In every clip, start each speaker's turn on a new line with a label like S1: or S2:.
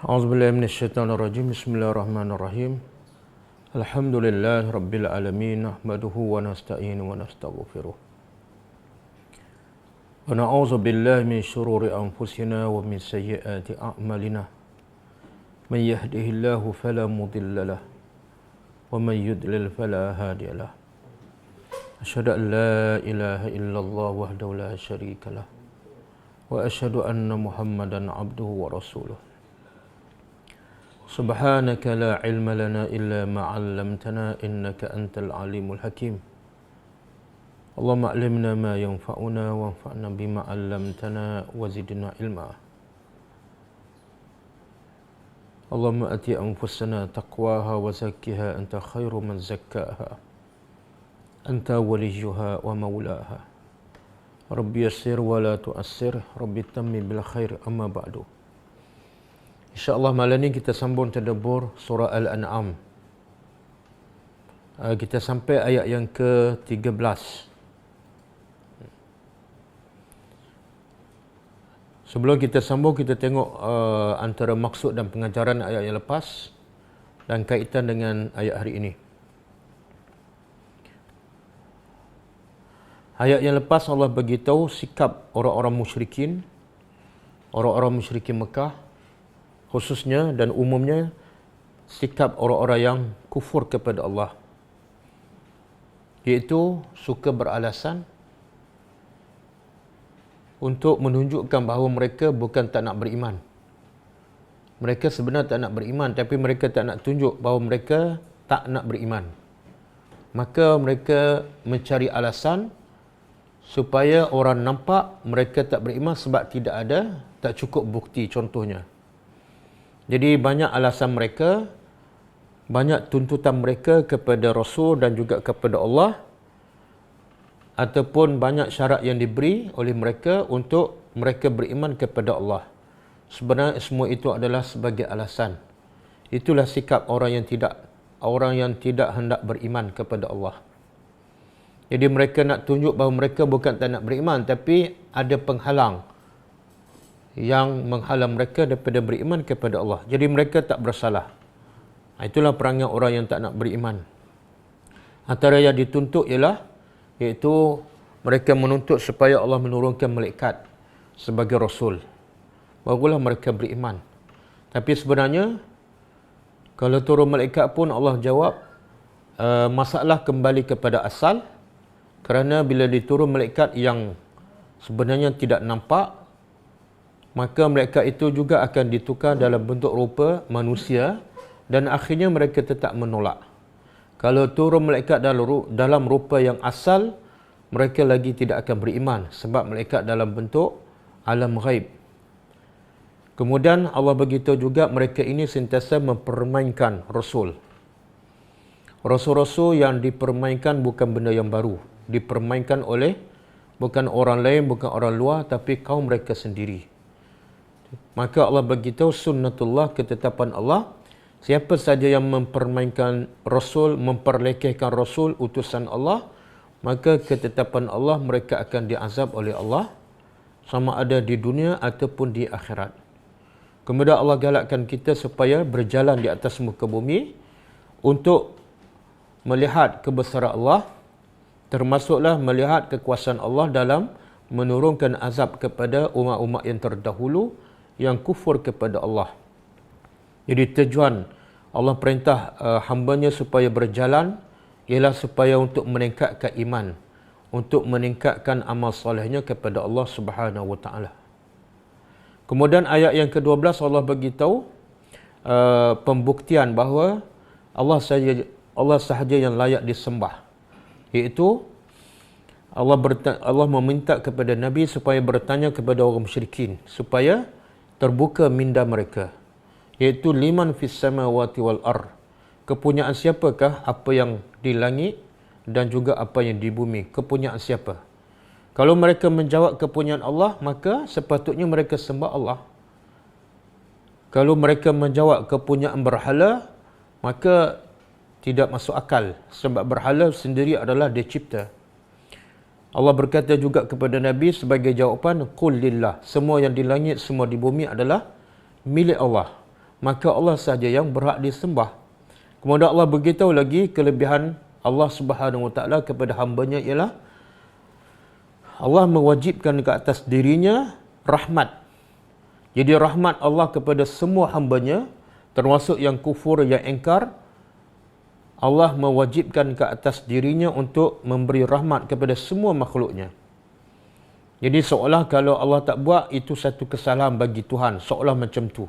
S1: A'udzubillahi minasyaitonirrajim. Bismillahirrahmanirrahim. Alhamdulillah rabbil alamin, nahmaduhu wa nasta'inu wa nastaghfiruh. Wa na'udzu billahi min syururi anfusina wa min sayyiati a'malina. Man yahdihillahu fala mudilla lahu wa man yudlil fala hadiya lahu. Asyhadu an la ilaha illallah wahdahu la syarika lah wa asyhadu anna Muhammadan abduhu wa rasuluh. Subhanaka la ilma lana illa ma 'allamtana innaka antal alimul hakim. Allahumma 'allimna ma yanfa'una wanfa'na bima 'allamtana wa zidna ilma. Allahumma ati anfusana taqwaha wa zakkiha anta khairu man zakkaha. Anta waliyuha wa maulaha. Rabbi yassir wa la tu'assir, Rabbi tammi bil khair, amma ba'du. InsyaAllah malam ni kita sambung tadabbur surah Al-An'am. Kita sampai ayat yang ke-13. Sebelum kita sambung, kita tengok antara maksud dan pengajaran ayat yang lepas dan kaitan dengan ayat hari ini. Ayat yang lepas Allah beritahu sikap orang-orang musyrikin Mekah, khususnya dan umumnya sikap orang-orang yang kufur kepada Allah, iaitu suka beralasan untuk menunjukkan bahawa mereka bukan tak nak beriman. Mereka sebenarnya tak nak beriman, tapi mereka tak nak tunjuk bahawa mereka tak nak beriman. Maka mereka mencari alasan supaya orang nampak mereka tak beriman sebab tak cukup bukti contohnya. Jadi banyak alasan mereka, banyak tuntutan mereka kepada Rasul dan juga kepada Allah, ataupun banyak syarat yang diberi oleh mereka untuk mereka beriman kepada Allah. Sebenarnya semua itu adalah sebagai alasan. Itulah sikap orang yang tidak hendak beriman kepada Allah. Jadi mereka nak tunjuk bahawa mereka bukan tak nak beriman, tapi ada penghalang yang menghalang mereka daripada beriman kepada Allah. Jadi mereka tak bersalah. Itulah perangai orang yang tak nak beriman. Antara yang dituntut iaitu mereka menuntut supaya Allah menurunkan malaikat sebagai Rasul. Barulah mereka beriman. Tapi sebenarnya, kalau turun malaikat pun Allah jawab, masalah kembali kepada asal. Kerana bila diturun malaikat yang sebenarnya tidak nampak, maka malaikat itu juga akan ditukar dalam bentuk rupa manusia dan akhirnya mereka tetap menolak. Kalau turun malaikat dalam rupa yang asal, mereka lagi tidak akan beriman sebab malaikat dalam bentuk alam ghaib. Kemudian Allah beritahu juga mereka ini sentiasa mempermainkan Rasul. Rasul-Rasul yang dipermainkan bukan benda yang baru. Dipermainkan oleh bukan orang lain, bukan orang luar, tapi kaum mereka sendiri. Maka Allah beritahu sunnatullah, ketetapan Allah, siapa saja yang mempermainkan Rasul, memperlekehkan Rasul, utusan Allah, maka ketetapan Allah mereka akan diazab oleh Allah, sama ada di dunia ataupun di akhirat. Kemudian Allah galakkan kita supaya berjalan di atas muka bumi untuk melihat kebesaran Allah, termasuklah melihat kekuasaan Allah dalam menurunkan azab kepada umat-umat yang terdahulu yang kufur kepada Allah. Jadi tujuan Allah perintah hambanya supaya berjalan ialah supaya untuk meningkatkan iman, untuk meningkatkan amal solehnya kepada Allah Subhanahu wa taala. Kemudian ayat yang ke-12 Allah beritahu pembuktian bahawa Allah sahaja yang layak disembah. Iaitu Allah meminta kepada Nabi supaya bertanya kepada orang musyrikin supaya terbuka minda mereka, iaitu liman fis samawati wal ar, kepunyaan siapakah apa yang di langit dan juga apa yang di bumi, kepunyaan siapa? Kalau mereka menjawab kepunyaan Allah, maka sepatutnya mereka sembah Allah. Kalau mereka menjawab kepunyaan berhala, maka tidak masuk akal sebab berhala sendiri adalah dia cipta. Allah berkata juga kepada Nabi sebagai jawapan, qul lillah, semua yang di langit, semua di bumi adalah milik Allah. maka Allah sahaja yang berhak disembah. Kemudian Allah beritahu lagi kelebihan Allah Subhanahu Wa Taala kepada hamba-Nya ialah Allah mewajibkan ke atas dirinya rahmat. Jadi rahmat Allah kepada semua hamba-Nya, termasuk yang kufur, yang engkar, Allah mewajibkan ke atas dirinya untuk memberi rahmat kepada semua makhluknya. Jadi seolah kalau Allah tak buat, itu satu kesalahan bagi Tuhan, seolah macam tu.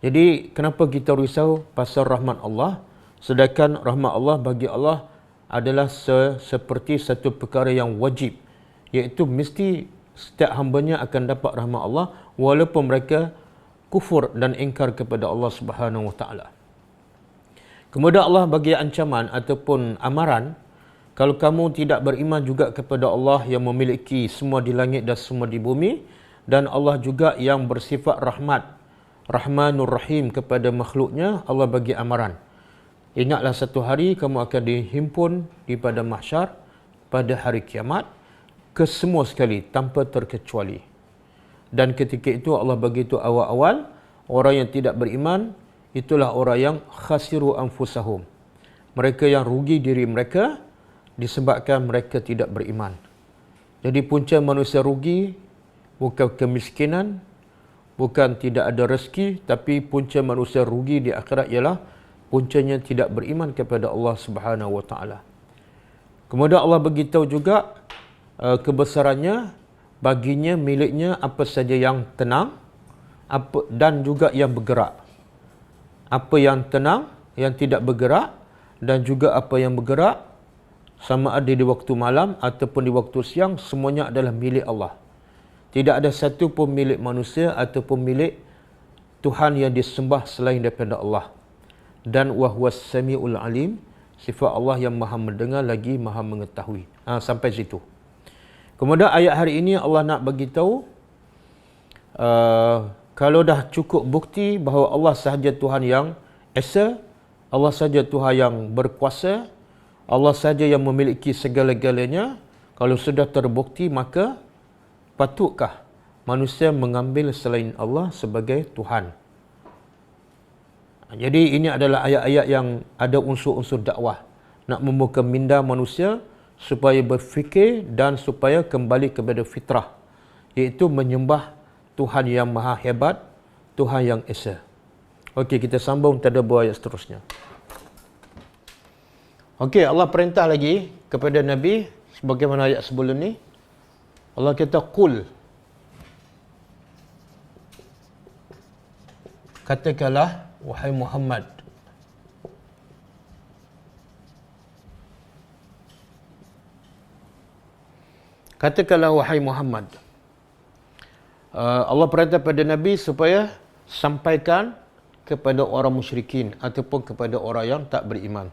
S1: Jadi kenapa kita risau pasal rahmat Allah, sedangkan rahmat Allah bagi Allah adalah seperti satu perkara yang wajib, iaitu mesti setiap hamba-Nya akan dapat rahmat Allah walaupun mereka kufur dan ingkar kepada Allah Subhanahu Wa Taala. Kemudian Allah bagi ancaman ataupun amaran, kalau kamu tidak beriman juga kepada Allah yang memiliki semua di langit dan semua di bumi, dan Allah juga yang bersifat rahmat, Rahmanur Rahim kepada makhluknya, Allah bagi amaran. Ingatlah satu hari kamu akan dihimpun di pada mahsyar pada hari kiamat, kesemua sekali tanpa terkecuali. Dan ketika itu Allah bagi itu awal-awal, orang yang tidak beriman itulah orang yang khasiru anfusahum. Mereka yang rugi diri mereka disebabkan mereka tidak beriman. Jadi punca manusia rugi bukan kemiskinan, bukan tidak ada rezeki, tapi punca manusia rugi di akhirat ialah puncanya tidak beriman kepada Allah Subhanahu Wa Taala. Kemudian Allah beritahu juga kebesarannya, baginya, miliknya apa saja yang tenang dan juga yang bergerak. Apa yang tenang, yang tidak bergerak, dan juga apa yang bergerak, sama ada di waktu malam ataupun di waktu siang, semuanya adalah milik Allah. Tidak ada satu pun milik manusia ataupun milik Tuhan yang disembah selain daripada Allah. Dan wahwas sami'ul alim, sifat Allah yang maha mendengar lagi maha mengetahui. Sampai situ. Kemudian ayat hari ini Allah nak bagi tahu, kalau dah cukup bukti bahawa Allah sahaja Tuhan yang esa, Allah sahaja Tuhan yang berkuasa, Allah sahaja yang memiliki segala-galanya, kalau sudah terbukti maka patutkah manusia mengambil selain Allah sebagai Tuhan? Jadi ini adalah ayat-ayat yang ada unsur-unsur dakwah, nak membuka minda manusia supaya berfikir dan supaya kembali kepada fitrah, iaitu menyembah Tuhan yang maha hebat, Tuhan yang esa. Okey, kita sambung tadabbur ayat seterusnya. Okey, Allah perintah lagi kepada Nabi sebagaimana ayat sebelum ni. Allah kata qul, katakanlah wahai Muhammad, katakanlah wahai Muhammad. Allah perintah pada Nabi supaya sampaikan kepada orang musyrikin ataupun kepada orang yang tak beriman.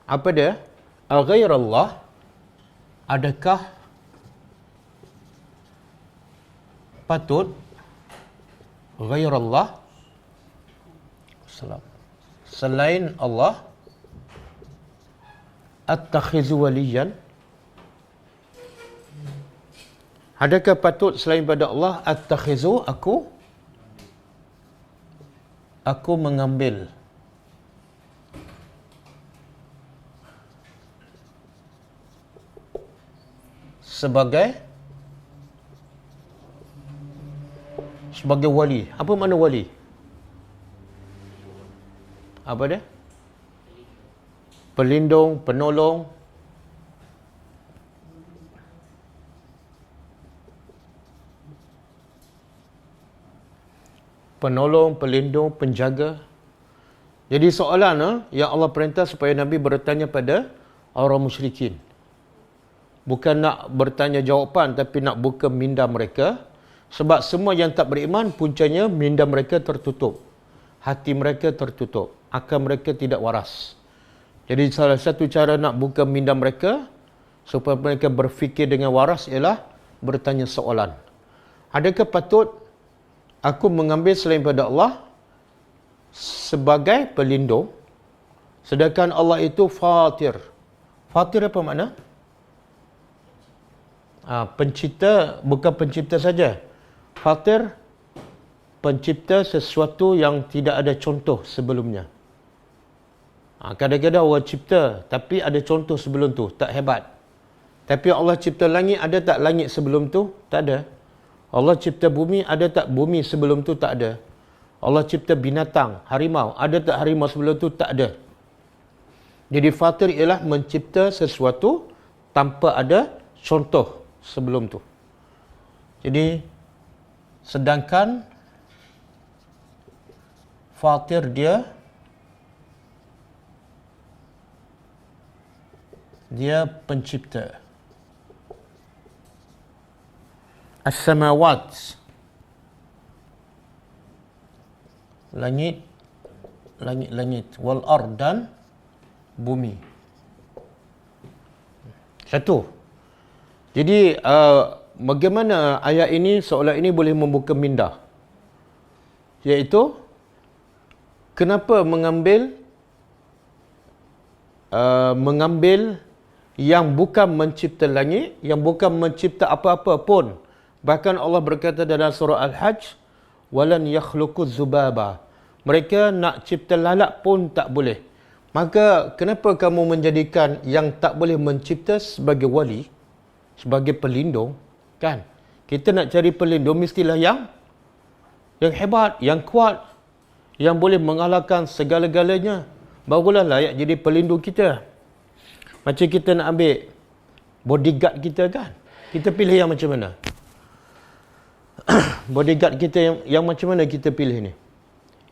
S1: Apa dia? Aghairallah, adakah patut ghairallah, selain Allah, attakhizu waliyan, adakah patut selain pada Allah, attakhizu, aku mengambil sebagai wali. Apa makna wali? Apa dia? Pelindung, penolong. Penolong, pelindung, penjaga. Jadi soalan yang Allah perintah supaya Nabi bertanya pada orang musyrikin. Bukan nak bertanya jawapan, tapi nak buka minda mereka. Sebab semua yang tak beriman, puncanya minda mereka tertutup. Hati mereka tertutup. Akal mereka tidak waras. Jadi salah satu cara nak buka minda mereka, supaya mereka berfikir dengan waras ialah bertanya soalan. Adakah patut aku mengambil selain pada Allah sebagai pelindung, sedangkan Allah itu fatir. Fatir apa makna? Pencipta, bukan pencipta saja. Fatir pencipta sesuatu yang tidak ada contoh sebelumnya. Kadang-kadang Allah cipta, tapi ada contoh sebelum tu, tak hebat. Tapi Allah cipta langit, ada tak langit sebelum tu? Tak ada. Allah cipta bumi, ada tak bumi sebelum tu? Tak ada. Allah cipta binatang, harimau, ada tak harimau sebelum tu? Tak ada. Jadi fatir ialah mencipta sesuatu tanpa ada contoh sebelum tu. Jadi sedangkan fatir dia pencipta. As-samawat, langit, wal ard, dan bumi. Satu. Jadi bagaimana ayat ini seolah ini boleh membuka minda, iaitu kenapa mengambil yang bukan mencipta langit, yang bukan mencipta apa-apa pun. Bahkan Allah berkata dalam surah Al-Hajj, walan yakhluqu dzubaba. Mereka nak cipta lalat pun tak boleh. Maka kenapa kamu menjadikan yang tak boleh mencipta sebagai wali, sebagai pelindung? Kan? Kita nak cari pelindung mestilah yang hebat, yang kuat, yang boleh mengalahkan segala-galanya. Barulah layak jadi pelindung kita. Macam kita nak ambil bodyguard kita kan? Kita pilih yang macam mana? Bodyguard kita yang macam mana kita pilih ni?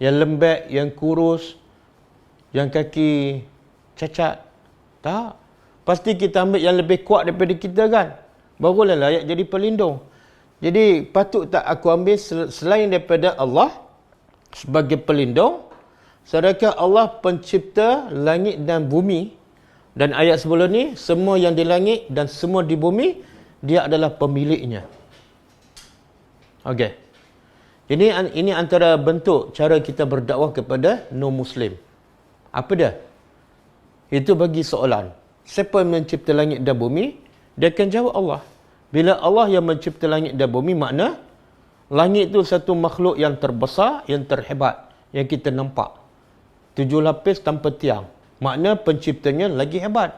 S1: Yang lembek, yang kurus, yang kaki cacat? Tak. Pasti kita ambil yang lebih kuat daripada kita kan? Barulah layak jadi pelindung. Jadi patut tak aku ambil selain daripada Allah sebagai pelindung, sedangkan Allah pencipta langit dan bumi, dan ayat sebelum ni semua yang di langit dan semua di bumi dia adalah pemiliknya. Okey. Jadi ini antara bentuk cara kita berdakwah kepada non-Muslim. Apa dia? Itu bagi soalan. Siapa yang mencipta langit dan bumi? Dia akan jawab Allah. Bila Allah yang mencipta langit dan bumi, makna langit itu satu makhluk yang terbesar, yang terhebat, yang kita nampak. 7 lapis tanpa tiang. Makna penciptanya lagi hebat.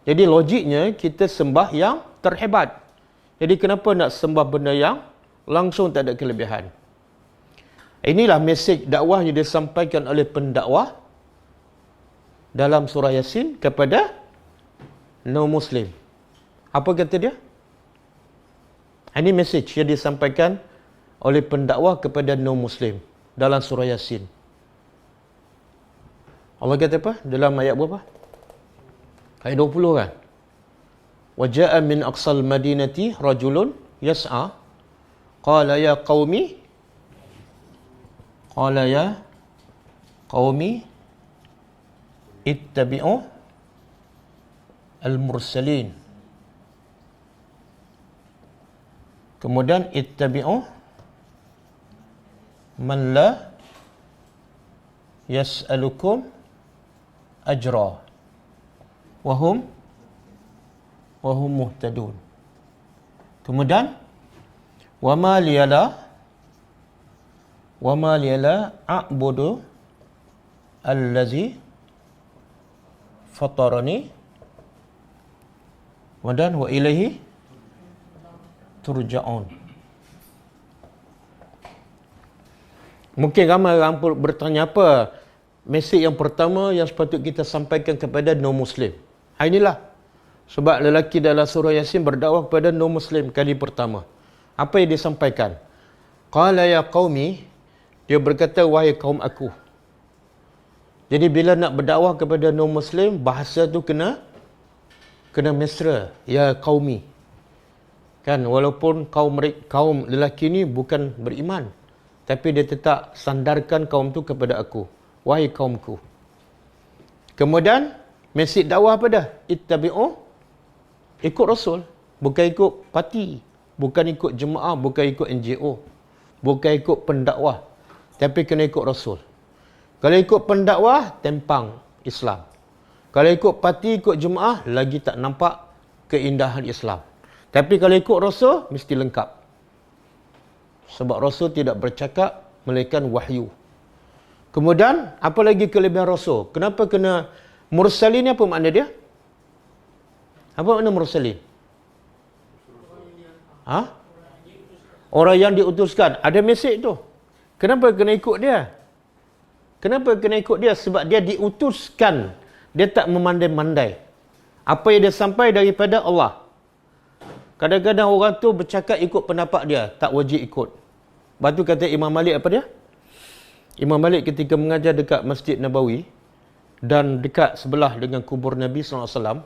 S1: Jadi logiknya kita sembah yang terhebat. Jadi kenapa nak sembah benda yang langsung tak ada kelebihan? Inilah mesej dakwah yang disampaikan oleh pendakwah dalam surah Yasin kepada non-Muslim. Apa kata dia? Ini mesej yang disampaikan oleh pendakwah kepada non-Muslim dalam surah Yasin. Allah kata apa? Dalam ayat berapa? Ayat 20 kan? وَجَاءَ مِنْ أَقْصَى الْمَدِينَةِ رَجُلٌ يَسْعَى قَالَ يَا قَوْمِ اتَّبِعُوا الْمُرْسَلِينَ. Kemudian ittabi'u man la yas'alukum ajra wa hum muhtadun. Kemudian wa ma liyala a'budu allazi fatarani wa ilaihi turja'un. Mungkin ramai orang bertanya apa mesej yang pertama yang sepatut kita sampaikan kepada non-Muslim. Inilah sebab lelaki dalam surah Yasin berdakwah kepada non-Muslim kali pertama. Apa yang disampaikan? Qala ya qaumi, dia berkata wahai kaum aku. Jadi bila nak berdakwah kepada non-Muslim, bahasa tu kena mesra, ya qaumi. Kan, walaupun kaum lelaki ni bukan beriman, tapi dia tetap sandarkan kaum tu kepada aku. Wahai kaumku. Kemudian, mesej dakwah apa dah? Ittabi'u, ikut Rasul. Bukan ikut parti. Bukan ikut jemaah, bukan ikut NGO. Bukan ikut pendakwah. Tapi kena ikut Rasul. Kalau ikut pendakwah, tempang Islam. Kalau ikut parti, ikut jemaah, lagi tak nampak keindahan Islam. Tapi kalau ikut Rasul, mesti lengkap. Sebab Rasul tidak bercakap melainkan wahyu. Kemudian, apa lagi kelebihan Rasul? Kenapa kena mursalin ni apa makna dia? Apa makna mursalin? Ha? Orang yang diutuskan. Ada mesej tu. Kenapa kena ikut dia? Kenapa kena ikut dia? Sebab dia diutuskan. Dia tak memandai-mandai. Apa yang dia sampai daripada Allah. Kadang-kadang orang tu bercakap ikut pendapat dia. Tak wajib ikut. Lepas tu kata Imam Malik apa dia? Imam Malik ketika mengajar dekat Masjid Nabawi dan dekat sebelah dengan kubur Nabi SAW,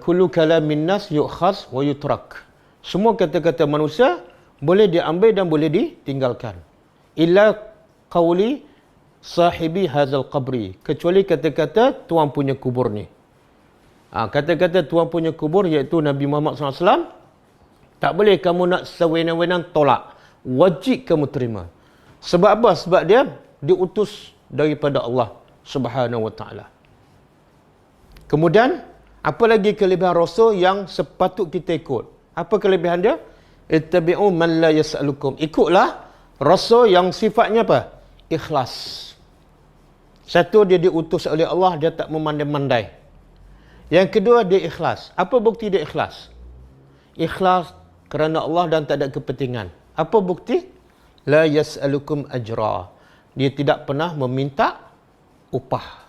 S1: kullu kalamin nas yu'khaz wa yutrak. Semua kata-kata manusia boleh diambil dan boleh ditinggalkan. Illa qawli sahibi hazal qabri. Kecuali kata-kata tuan punya kubur ni. Kata-kata tuan punya kubur iaitu Nabi Muhammad SAW, tak boleh kamu nak sewenang-wenang tolak. Wajib kamu terima. Sebab apa? Sebab dia diutus daripada Allah Subhanahu Wa Taala. Kemudian, apa lagi kelebihan Rasul yang sepatut kita ikut? Apa kelebihan dia? Ittabi'u man la yas'alukum. Ikutlah Rasul yang sifatnya apa? Ikhlas. Satu, dia diutus oleh Allah, dia tak memandai-mandai. Yang kedua, dia ikhlas. Apa bukti dia ikhlas? Ikhlas kerana Allah dan tak ada kepentingan. Apa bukti? La yas'alukum ajra. Dia tidak pernah meminta upah.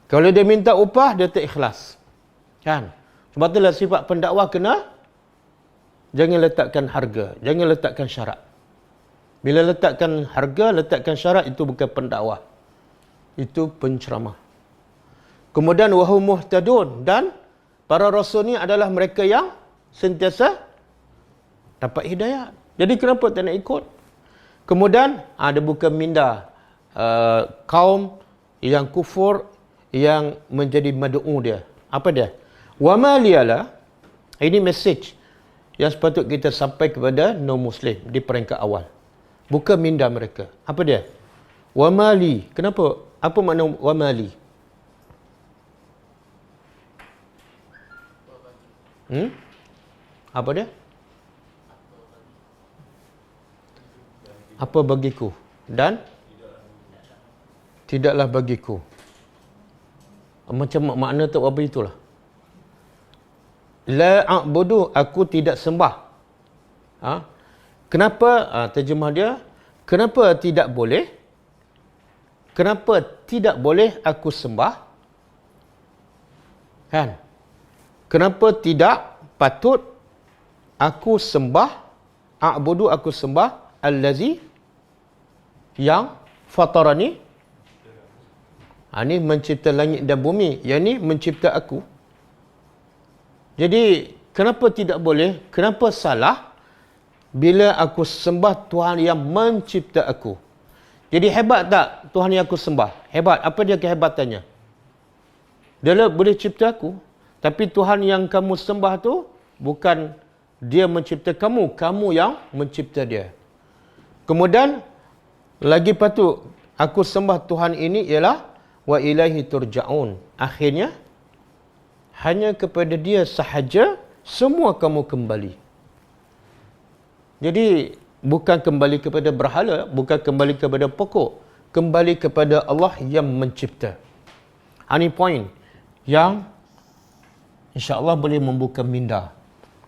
S1: Kalau dia minta upah, dia tak ikhlas. Kan? Sebab itulah sifat pendakwah kena jangan letakkan harga, jangan letakkan syarat. Bila letakkan harga, letakkan syarat, itu bukan pendakwah. Itu penceramah. Kemudian wahum muhtadun, dan para rasul ni adalah mereka yang sentiasa dapat hidayah. Jadi kenapa tak nak ikut? Kemudian ada bukan minda kaum yang kufur yang menjadi mad'u dia. Apa dia? Wa ma liyala. Ini message yang sepatut kita sampai kepada non-muslim di peringkat awal. Bukan minda mereka. Apa dia? Wa mali. Kenapa? Apa makna wa mali? Apa dia? Apa bagiku? Dan tidaklah bagiku. Macam makna tak apa itulah. La a'budu, aku tidak sembah. Kenapa? Terjemah dia, kenapa tidak boleh? Kenapa tidak boleh aku sembah? Kan? Kenapa tidak patut aku sembah? A'budu, aku sembah allazi yang fatarani. Ini mencipta langit dan bumi. Yang ni mencipta aku. Jadi, kenapa tidak boleh? Kenapa salah bila aku sembah Tuhan yang mencipta aku? Jadi, hebat tak Tuhan yang aku sembah? Hebat. Apa dia kehebatannya? Dia boleh cipta aku. Tapi Tuhan yang kamu sembah tu, bukan dia mencipta kamu. Kamu yang mencipta dia. Kemudian, lagi patut aku sembah Tuhan ini ialah wa ilaihi turja'un. Akhirnya, hanya kepada dia sahaja semua kamu kembali. Jadi, bukan kembali kepada berhala, bukan kembali kepada pokok, kembali kepada Allah yang mencipta. Ini poin yang insya-Allah boleh membuka minda.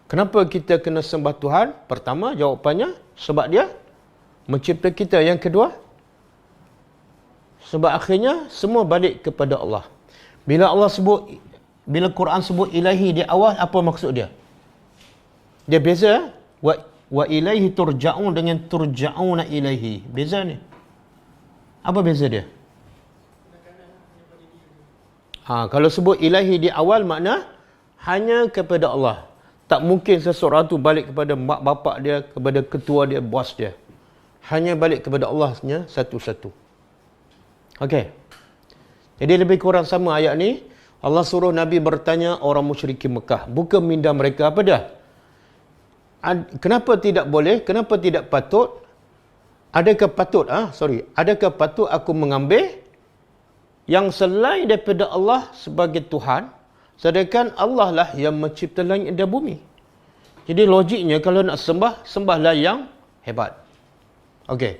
S1: Kenapa kita kena sembah Tuhan? Pertama, jawapannya sebab dia mencipta kita. Yang kedua, sebab akhirnya semua balik kepada Allah. Bila Quran sebut ilahi di awal, apa maksud dia? Dia beza wa ilaihi turja'un dengan turja'una ilaihi. Beza ni. Apa beza dia? Kalau sebut ilahi di awal makna hanya kepada Allah. Tak mungkin seseorang tu balik kepada mak bapak dia, kepada ketua dia, bos dia. Hanya balik kepada Allahnya satu-satu. Okey. Jadi lebih kurang sama ayat ni. Allah suruh Nabi bertanya orang musyrikin Mekah. Bukan minda mereka apa dah? Kenapa tidak boleh? Kenapa tidak patut? Adakah patut? Adakah patut aku mengambil yang selain daripada Allah sebagai Tuhan, sedangkan Allah lah yang mencipta langit dan bumi? Jadi logiknya kalau nak sembah, sembahlah yang hebat. Okey.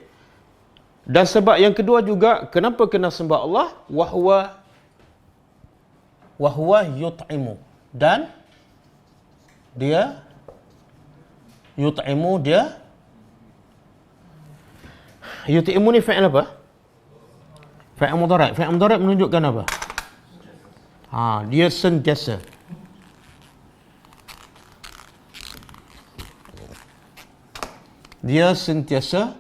S1: Dan sebab yang kedua juga, kenapa kena sembah Allah? Wahwa yut'imu. Dan dia yut'imu, dia yut'imu ni fi'il apa? Fi'il mudhari'. Fi'il mudhari' menunjukkan apa? Dia sentiasa. Dia sentiasa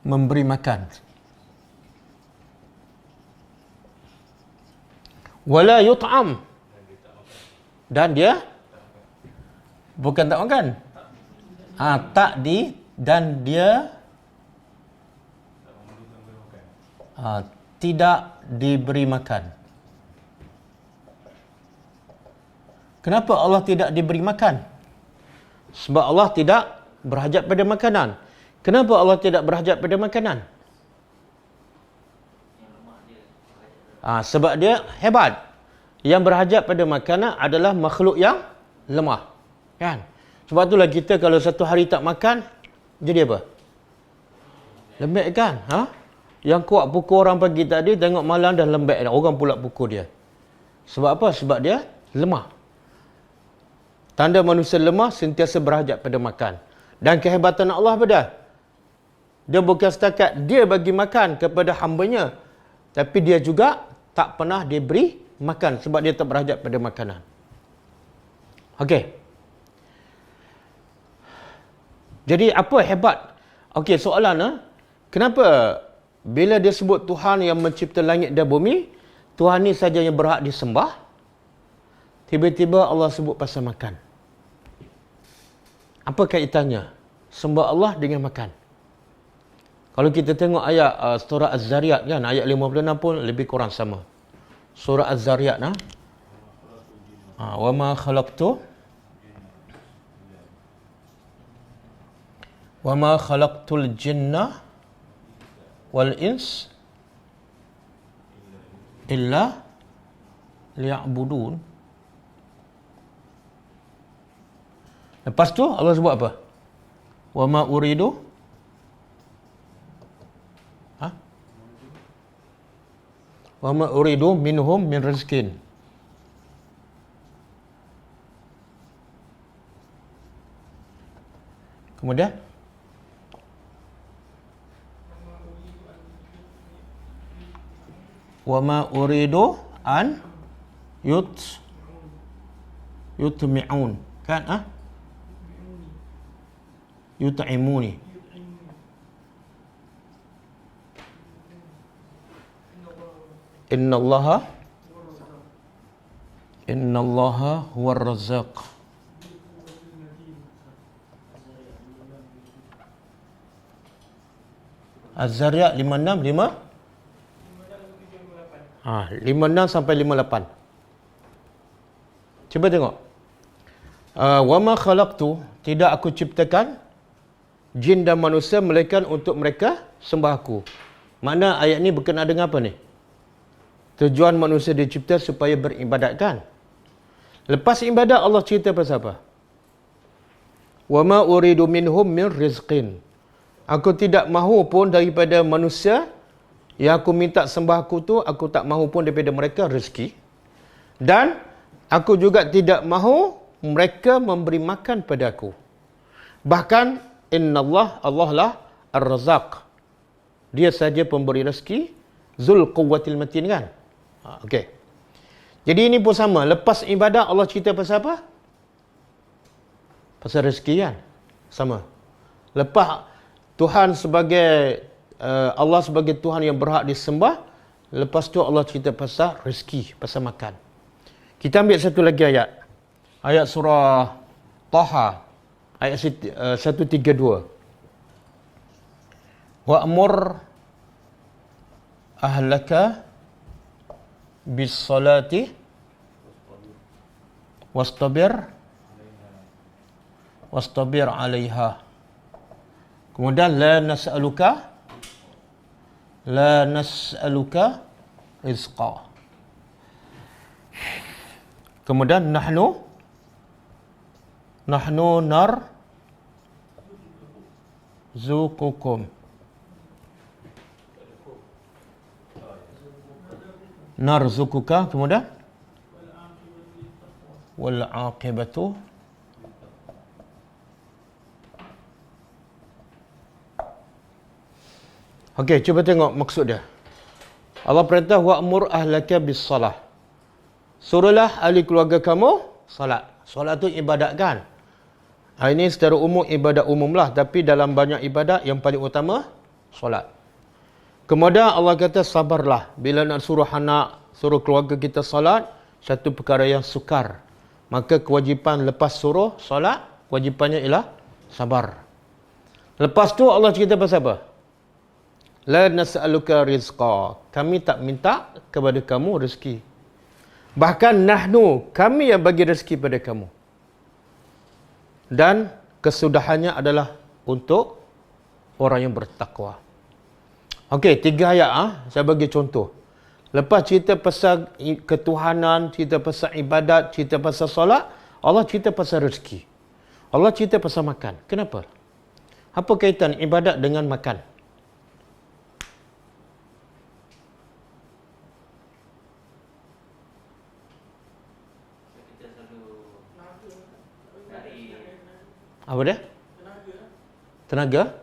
S1: memberi makan. Wala yut'am. Dan dia bukan tak makan. Dan dia tidak diberi makan. Kenapa Allah tidak diberi makan? Sebab Allah tidak berhajat pada makanan. Kenapa Allah tidak berhajat pada makanan? Sebab dia hebat. Yang berhajat pada makanan adalah makhluk yang lemah. Kan? Sebab itulah kita kalau satu hari tak makan, jadi apa? Lembek kan? Yang kuat pukul orang pagi tadi, tengok malam dah lembek dah. Orang pula pukul dia. Sebab apa? Sebab dia lemah. Tanda manusia lemah sentiasa berhajat pada makan. Dan kehebatan Allah pada dia bukan setakat dia bagi makan kepada hamba-Nya, tapi dia juga tak pernah diberi makan sebab dia tak berhajat pada makanan. Okey. Jadi apa hebat? Okey, soalan kenapa bila dia sebut Tuhan yang mencipta langit dan bumi, Tuhan ni saja yang berhak disembah, tiba-tiba Allah sebut pasal makan? Apa kaitannya sembah Allah dengan makan? Kalau kita tengok ayat surah Az-Zariyat kan, ayat 56 pun lebih kurang sama. Surah Az-Zariyat wa ma khalaqtul jinna wal ins illa liya'budun. Lepas tu Allah sebut apa? Wa ma uridu wa ma uridu minhum min rizqin. Kemudian wa ma uridu an yutmi'un. Kan? Yut'imuni. Innallaha huwar razzaq. Az-Zariyat 56 sampai 58. Cuba tengok. Wa ma khalaqtu, tidak aku ciptakan jin dan manusia melainkan untuk mereka sembah aku. Makna ayat ni berkenaan dengan apa ni? Tujuan manusia dicipta supaya beribadat kan? Lepas ibadat Allah cerita pasal apa? Wa ma uridu minhum min rizqin. Aku tidak mahu pun daripada manusia yang aku minta sembah aku tu, aku tak mahu pun daripada mereka rezeki. Dan aku juga tidak mahu mereka memberi makan pada aku. Bahkan innallah, Allah lah ar-razzaq. Dia saja pemberi rezeki, zul quwwatil matin kan? Okey. Jadi ini pun sama. Lepas ibadat Allah cerita pasal apa? Pasal rezeki kan? Sama. Lepas Tuhan sebagai Allah sebagai Tuhan yang berhak disembah, lepas tu Allah cerita pasal rezeki, pasal makan. Kita ambil satu lagi ayat. Ayat surah Taha, ayat 132. Wa'mur ahlaka bis salati wastabir 'alaiha. Kemudian la nas'aluka rizqa. Kemudian nahnu Narzuqukum. Narzuquka, kemudian wal aqibatu. Okey, cuba tengok maksud dia. Allah perintah wa'mur ahlaka bis-salah. Suruhlah ahli keluarga kamu salat. Solat tu ibadat kan? Ini secara umum ibadat umum lah, tapi dalam banyak ibadat yang paling utama solat. Kemudian Allah kata sabarlah. Bila nak suruh anak, suruh keluarga kita salat, satu perkara yang sukar. Maka kewajipan lepas suruh solat, kewajipannya ialah sabar. Lepas tu Allah cerita pasal apa? La nas'aluka rizqa. Kami tak minta kepada kamu rezeki. Bahkan nahnu, kami yang bagi rezeki pada kamu. Dan kesudahannya adalah untuk orang yang bertakwa. Okey, 3 ayat saya bagi contoh. Lepas cerita pasal ketuhanan, cerita pasal ibadat, cerita pasal solat, Allah cerita pasal rezeki. Allah cerita pasal makan. Kenapa? Apa kaitan ibadat dengan makan? Apa dia? Tenaga.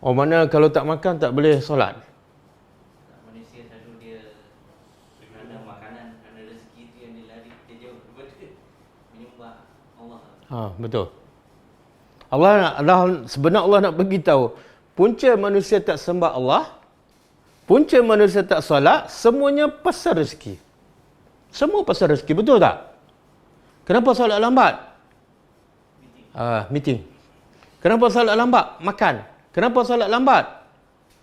S1: Oh, mana kalau tak makan tak boleh solat?
S2: Manusia selalu dia kerana makanan, kerana rezeki itu yang dia lari, dia jauh daripada menyembah Allah.
S1: Betul. Allah sebenarnya Allah nak beritahu, punca manusia tak sembah Allah, punca manusia tak solat, semuanya pasal rezeki. Semua pasal rezeki, betul tak? Kenapa solat lambat? Meeting. Kenapa solat lambat? Makan. Kenapa solat lambat?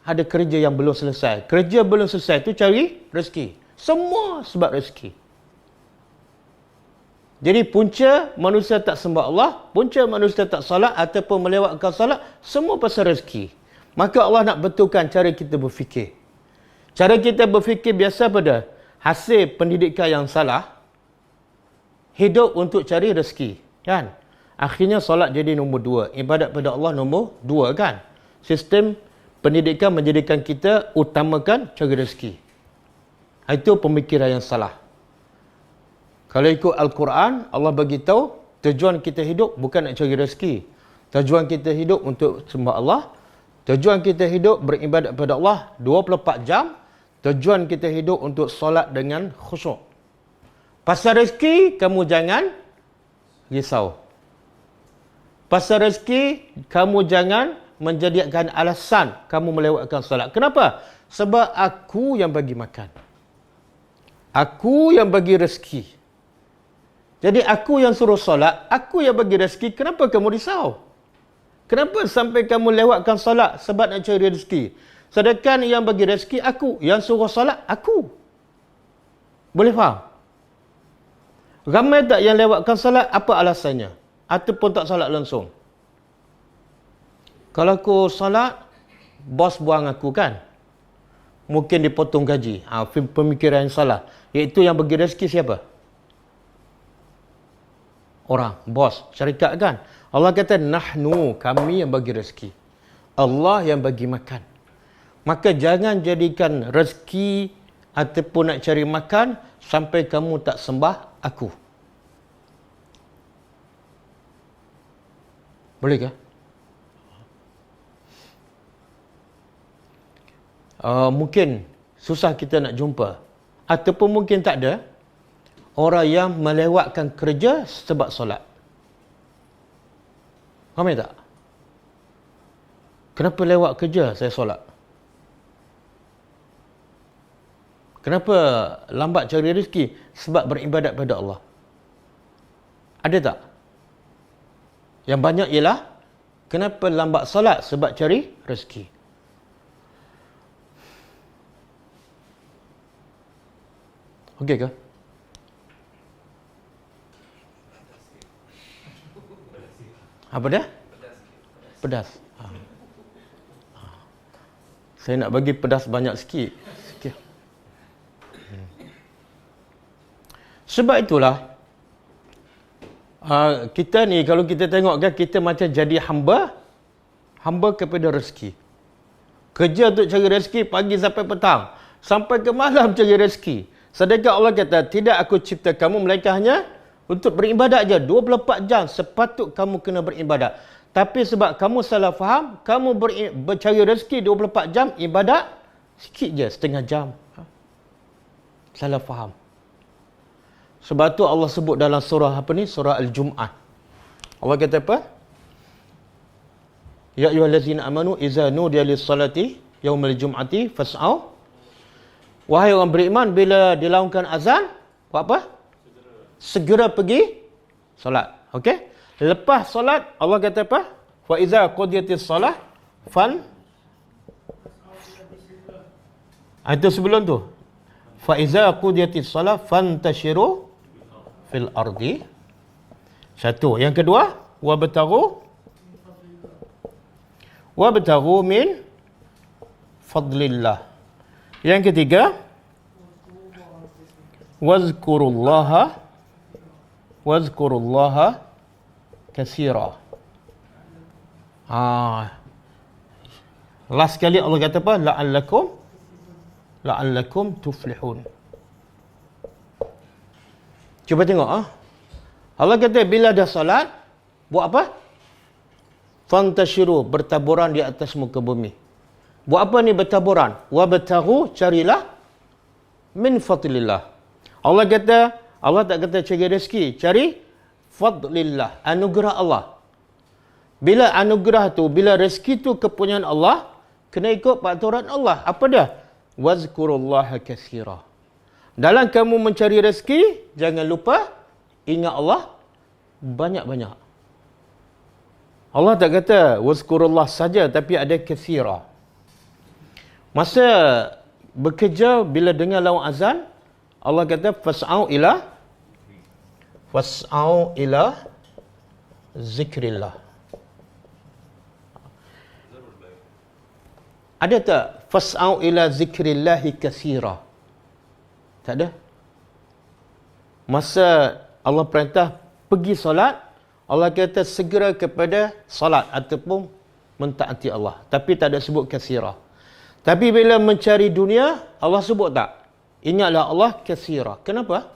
S1: Ada kerja yang belum selesai. Kerja belum selesai tu cari rezeki. Semua sebab rezeki. Jadi punca manusia tak sembah Allah, punca manusia tak solat ataupun melewatkan solat, semua pasal rezeki. Maka Allah nak betulkan cara kita berfikir. Cara kita berfikir biasa pada hasil pendidikan yang salah, hidup untuk cari rezeki. Kan? Akhirnya solat jadi nombor 2. Ibadat pada Allah nombor 2 kan? Sistem pendidikan menjadikan kita utamakan cari rezeki. Itu pemikiran yang salah. Kalau ikut Al-Quran, Allah bagi tahu tujuan kita hidup bukan nak cari rezeki. Tujuan kita hidup untuk sembah Allah. Tujuan kita hidup beribadat pada Allah 24 jam. Tujuan kita hidup untuk solat dengan khusyuk. Pasal rezeki, kamu jangan risau. Pasal rezeki, kamu jangan menjadikan alasan kamu melewatkan solat. Kenapa? Sebab aku yang bagi makan. Aku yang bagi rezeki. Jadi aku yang suruh solat, aku yang bagi rezeki, kenapa kamu risau? Kenapa sampai kamu lewatkan solat sebab nak cari rezeki? Sedangkan yang bagi rezeki aku, yang suruh solat aku. Boleh faham? Ramai tak yang lewatkan solat, apa alasannya? Ataupun tak solat langsung. Kalau aku solat, bos buang aku kan? Mungkin dipotong gaji. Pemikiran yang salah. Iaitu yang bagi rezeki siapa? Orang, bos, syarikat kan? Allah kata, nahnu, kami yang bagi rezeki. Allah yang bagi makan. Maka jangan jadikan rezeki ataupun nak cari makan sampai kamu tak sembah aku. Boleh ke? Mungkin susah kita nak jumpa. Ataupun mungkin tak ada orang yang melewatkan kerja sebab solat. Faham tak? Kenapa lewat kerja saya solat? Kenapa lambat cari rezeki? Sebab beribadat pada Allah. Ada tak? Yang banyak ialah kenapa lambat solat? Sebab cari rezeki. Okey ke? Apa dia? Pedas. Saya nak bagi pedas banyak sikit. Sebab itulah kita ni kalau kita tengok kan, kita macam jadi hamba hamba kepada rezeki. Kerja untuk cari rezeki pagi sampai petang. Sampai ke malam cari rezeki. Sedangkan Allah kata, tidak aku cipta kamu melainkan hanya untuk beribadat je. 24 jam sepatut kamu kena beribadat. Tapi sebab kamu salah faham, kamu bercari rezeki 24 jam, ibadat sikit je, setengah jam. Salah faham. Sebab tu Allah sebut dalam surah apa ni? Surah Al-Jum'ah. Allah kata apa? Ya ayyuhallazina amanu iza nudiya lis-salati yaumal jum'ati fas'au. Wahai orang beriman, bila dilaungkan azan, buat apa? Segera pergi solat. Okey? Lepas solat, Allah kata apa? Fa iza qudiyatis salah itu sebelum tu. Fa iza qudiyatis salah fantashiru fil ardi. Satu. Yang kedua, wabtaghu min fadlillah. Yang ketiga, wazkurullaha katsira. Last kali Allah kata apa? La'allakum tuflihun. Cuba tengok Allah kata bila dah salat, buat apa? Fantashiru, bertaburan di atas muka bumi. Buat apa ni bertaburan? Wabtaghu, carilah min fadlillah. Allah kata, Allah tak kata cari rezeki, cari fadlillah, anugerah Allah. Bila anugerah tu, bila rezeki tu kepunyaan Allah, kena ikut peraturan Allah. Apa dia? Wazkurullaha katsira. Dalam kamu mencari rezeki, jangan lupa ingat Allah banyak-banyak. Allah tak kata wazkurullah saja, tapi ada katsira. Masa bekerja, bila dengar lawan azan, Allah kata fas'au ila zikrillah. Ada tak fas'au ila zikrillahi katsira? Tak ada. Masa Allah perintah pergi solat, Allah kata segera kepada solat ataupun mentaati Allah. Tapi tak ada sebut katsira. Tapi bila mencari dunia, Allah sebut tak? Ingatlah Allah katsira. Kenapa?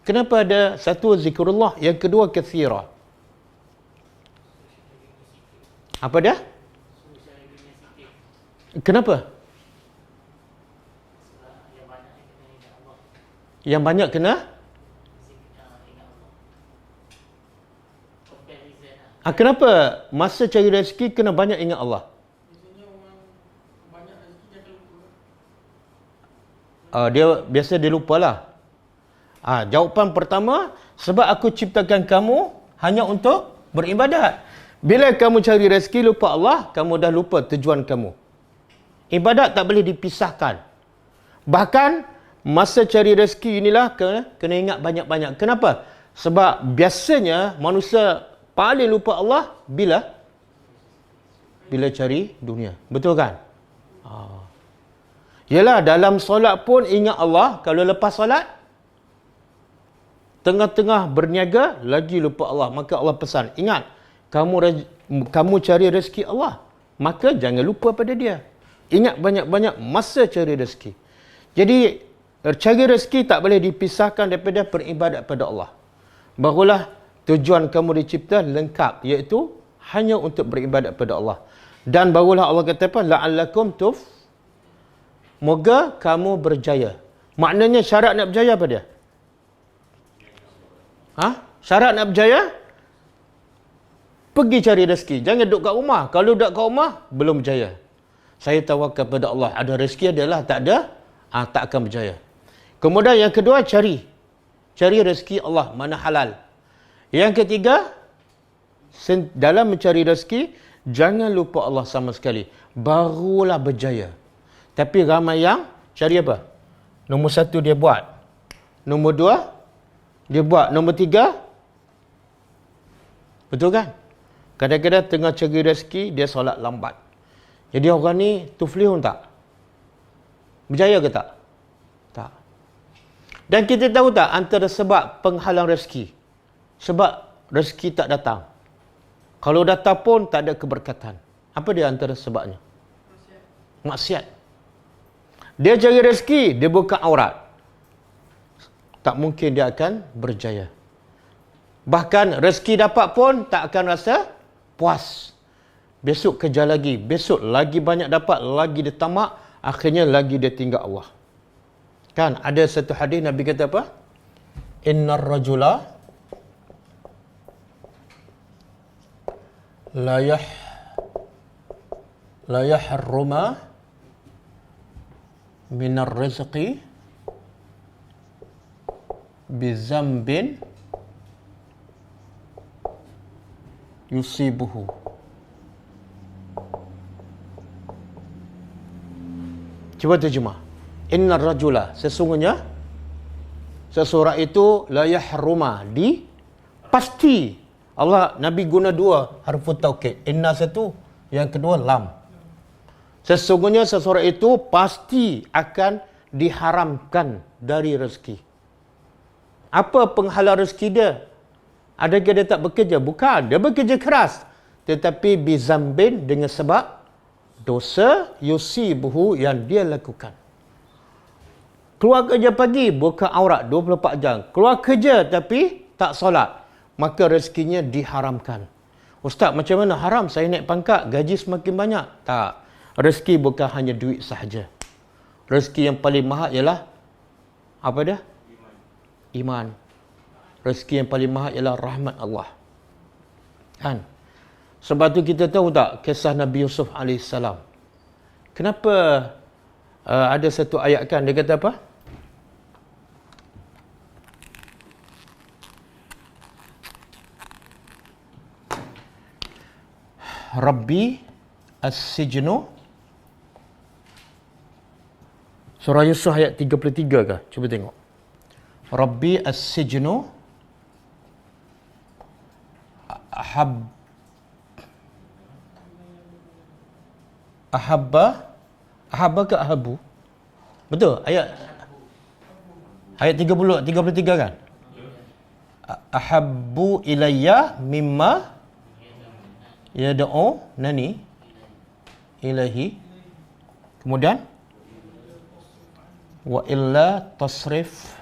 S1: Kenapa ada satu zikrullah, yang kedua katsira? Apa dia? Kenapa? Yang banyak kena? Kenapa masa cari rezeki kena banyak ingat Allah? Dia biasa dia lupalah. Jawapan pertama, sebab aku ciptakan kamu hanya untuk beribadat. Bila kamu cari rezeki lupa Allah, kamu dah lupa tujuan kamu. Ibadat tak boleh dipisahkan. Bahkan masa cari rezeki inilah kena ingat banyak-banyak. Kenapa? Sebab biasanya manusia paling lupa Allah bila cari dunia. Betul kan? Yalah, dalam solat pun ingat Allah. Kalau lepas solat, tengah-tengah berniaga, lagi lupa Allah. Maka Allah pesan, ingat, kamu cari rezeki Allah, maka jangan lupa pada dia. Ingat banyak-banyak masa cari rezeki. Jadi, cari rezeki tak boleh dipisahkan daripada beribadat pada Allah. Barulah tujuan kamu dicipta lengkap, iaitu hanya untuk beribadat pada Allah. Dan barulah Allah kata apa? La'allakum moga kamu berjaya. Maknanya syarat nak berjaya apa dia? Syarat nak berjaya, pergi cari rezeki. Jangan duduk kat rumah. Kalau duduk kat rumah, belum berjaya. Saya tawakal kepada Allah. Ada rezeki adalah, tak ada, tak akan berjaya. Kemudian yang kedua, cari rezeki Allah, mana halal. Yang ketiga, dalam mencari rezeki, jangan lupa Allah sama sekali. Barulah berjaya. Tapi ramai yang cari apa? Nombor satu dia buat. Nombor dua, dia buat. Nombor tiga, betul kan? Kadang-kadang tengah cari rezeki, dia solat lambat. Jadi orang ni tuflihun tak? Berjaya ke tak? Tak. Dan kita tahu tak antara sebab penghalang rezeki? Sebab rezeki tak datang. Kalau datang pun tak ada keberkatan. Apa dia antara sebabnya? Maksiat. Dia cari rezeki, dia buka aurat. Tak mungkin dia akan berjaya. Bahkan rezeki dapat pun tak akan rasa puas. Besok kerja lagi, besok lagi banyak dapat, lagi dia tamak, akhirnya lagi dia tinggal Allah. Kan ada satu hadis Nabi kata apa? Innar rajula la yahruma minar rizqi bizambin yusibuhu. Cuba terjemah. Innar rajula, sesungguhnya seseorang itu la yahruma, pasti. Allah, Nabi guna dua harfu taukid. Inna satu, yang kedua lam. Sesungguhnya seseorang itu pasti akan diharamkan dari rezeki. Apa penghalang rezeki dia? Adakah dia tak bekerja? Bukan, dia bekerja keras. Tetapi bizambin, dengan sebab dosa yusibuhu yang dia lakukan. Keluar kerja pagi, buka aurat 24 jam. Keluar kerja tapi tak solat. Maka rezekinya diharamkan. Ustaz, macam mana haram? Saya naik pangkat, gaji semakin banyak. Tak. Rezeki bukan hanya duit sahaja. Rezeki yang paling mahal ialah apa dia? Iman. Rezeki yang paling mahal ialah rahmat Allah. Kan? Sebab tu kita tahu tak kisah Nabi Yusuf AS. Kenapa ada satu ayat kan, dia kata apa? Rabbi as-sijnu. Surah Yusuf ayat 33 kah? Cuba tengok. Rabbi as-sijnu ahabba ke ahabu? Betul? Ayat 33 kan? Ahabbu ilayya mimma yad'u nani ilahi. Kemudian wa illa tasrif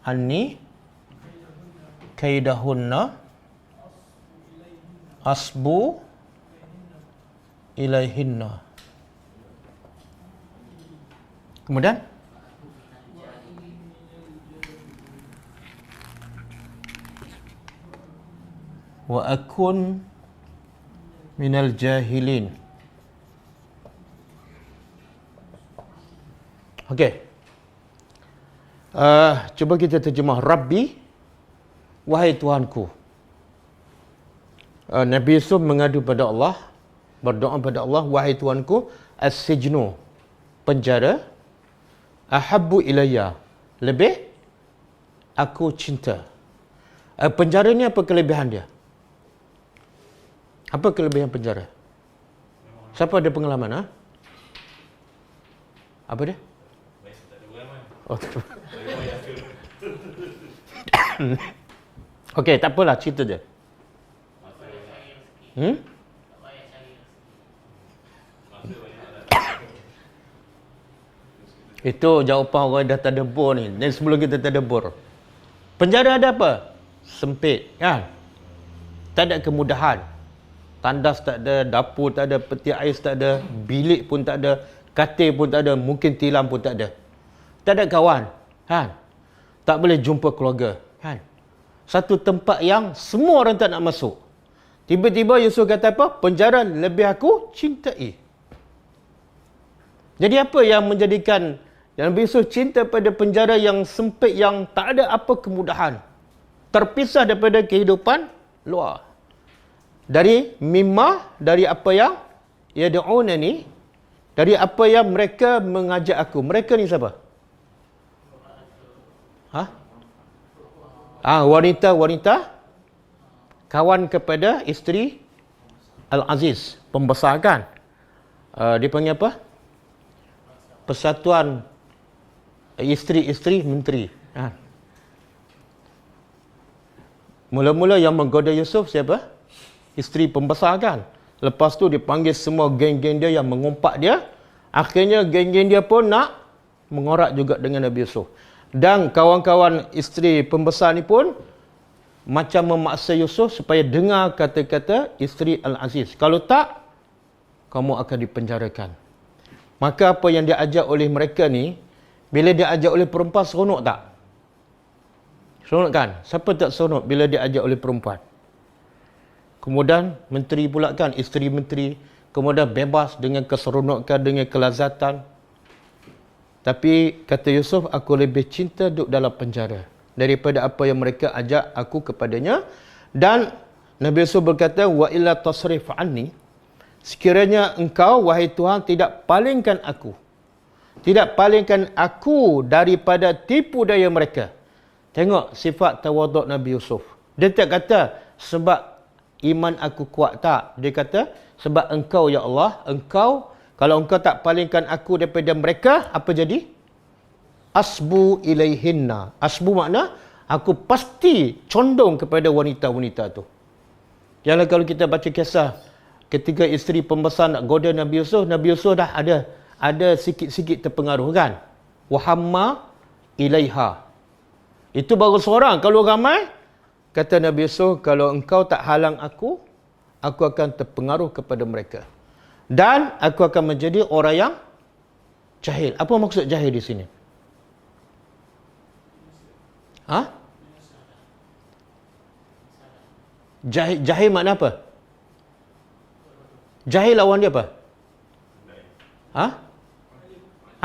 S1: anni kaidahunna asbu ilaihinna. Kemudian wa akun minal jahilin. Okey. Cuba kita terjemah. Rabbi, wahai Tuhanku. Nabi Yusuf mengadu pada Allah, berdoa pada Allah, wahai Tuhanku, as-sijnu, penjara, ahabbu ilayya, lebih aku cinta. Penjara ni apa kelebihan dia? Apa kelebihan penjara? Siapa ada pengalaman? Ha? Apa dia? Oh, okey, tak apalah, cerita je. Itu jawapan orang dah tadabbur ni. Dan sebelum kita tadabbur, penjara ada apa? Sempit, kan? Tak ada kemudahan. Tandas tak ada, dapur tak ada, peti ais tak ada, bilik pun tak ada, katil pun tak ada, mungkin tilam pun tak ada. Tak ada kawan, kan? Tak boleh jumpa keluarga, kan? Satu tempat yang semua orang tak nak masuk. Tiba-tiba Yusuf kata apa? Penjara lebih aku cintai. Jadi apa yang menjadikan Nabi Yusuf cinta pada penjara yang sempit, yang tak ada apa kemudahan, terpisah daripada kehidupan luar? Dari mimma, dari apa yang yad'unani, dari apa yang mereka mengajak aku. Mereka ni siapa? Wanita-wanita kawan kepada isteri Al-Aziz, pembesar kan? Dia panggil apa? Persatuan isteri-isteri menteri. Mula-mula yang menggoda Yusuf siapa? isteri pembesar kan. Lepas tu dia panggil semua geng-geng dia yang mengumpat dia. Akhirnya geng-geng dia pun nak mengorak juga dengan Nabi Yusuf. Dan kawan-kawan isteri pembesar ni pun macam memaksa Yusuf supaya dengar kata-kata isteri Al-Aziz. Kalau tak, kamu akan dipenjarakan. Maka apa yang diajak oleh mereka ni, bila diajak oleh perempuan, seronok tak? Seronok kan? Siapa tak seronok bila diajak oleh perempuan? Kemudian menteri pula kan, isteri menteri, kemudian bebas dengan keseronokan, dengan kelazatan. Tapi kata Yusuf, aku lebih cinta duduk dalam penjara daripada apa yang mereka ajak aku kepadanya. Dan Nabi Yusuf berkata, wa illa tasrif anni, sekiranya engkau wahai Tuhan tidak palingkan aku daripada tipu daya mereka. Tengok sifat tawaduk Nabi Yusuf. Dia tak kata sebab iman aku kuat, tak. Dia kata sebab engkau ya Allah, kalau engkau tak palingkan aku daripada mereka, apa jadi? Asbu ilaihinna. Asbu makna aku pasti condong kepada wanita-wanita tu. Yalah, kalau kita baca kisah ketika isteri pembesar nak goda Nabi Yusuf dah ada sikit-sikit terpengaruh kan. Wahamma ilaiha. Itu baru seorang. Kalau ramai, kata Nabi Yusuf, kalau engkau tak halang aku akan terpengaruh kepada mereka. Dan aku akan menjadi orang yang jahil. Apa maksud jahil di sini? Jahil makna apa? Jahil lawan dia apa?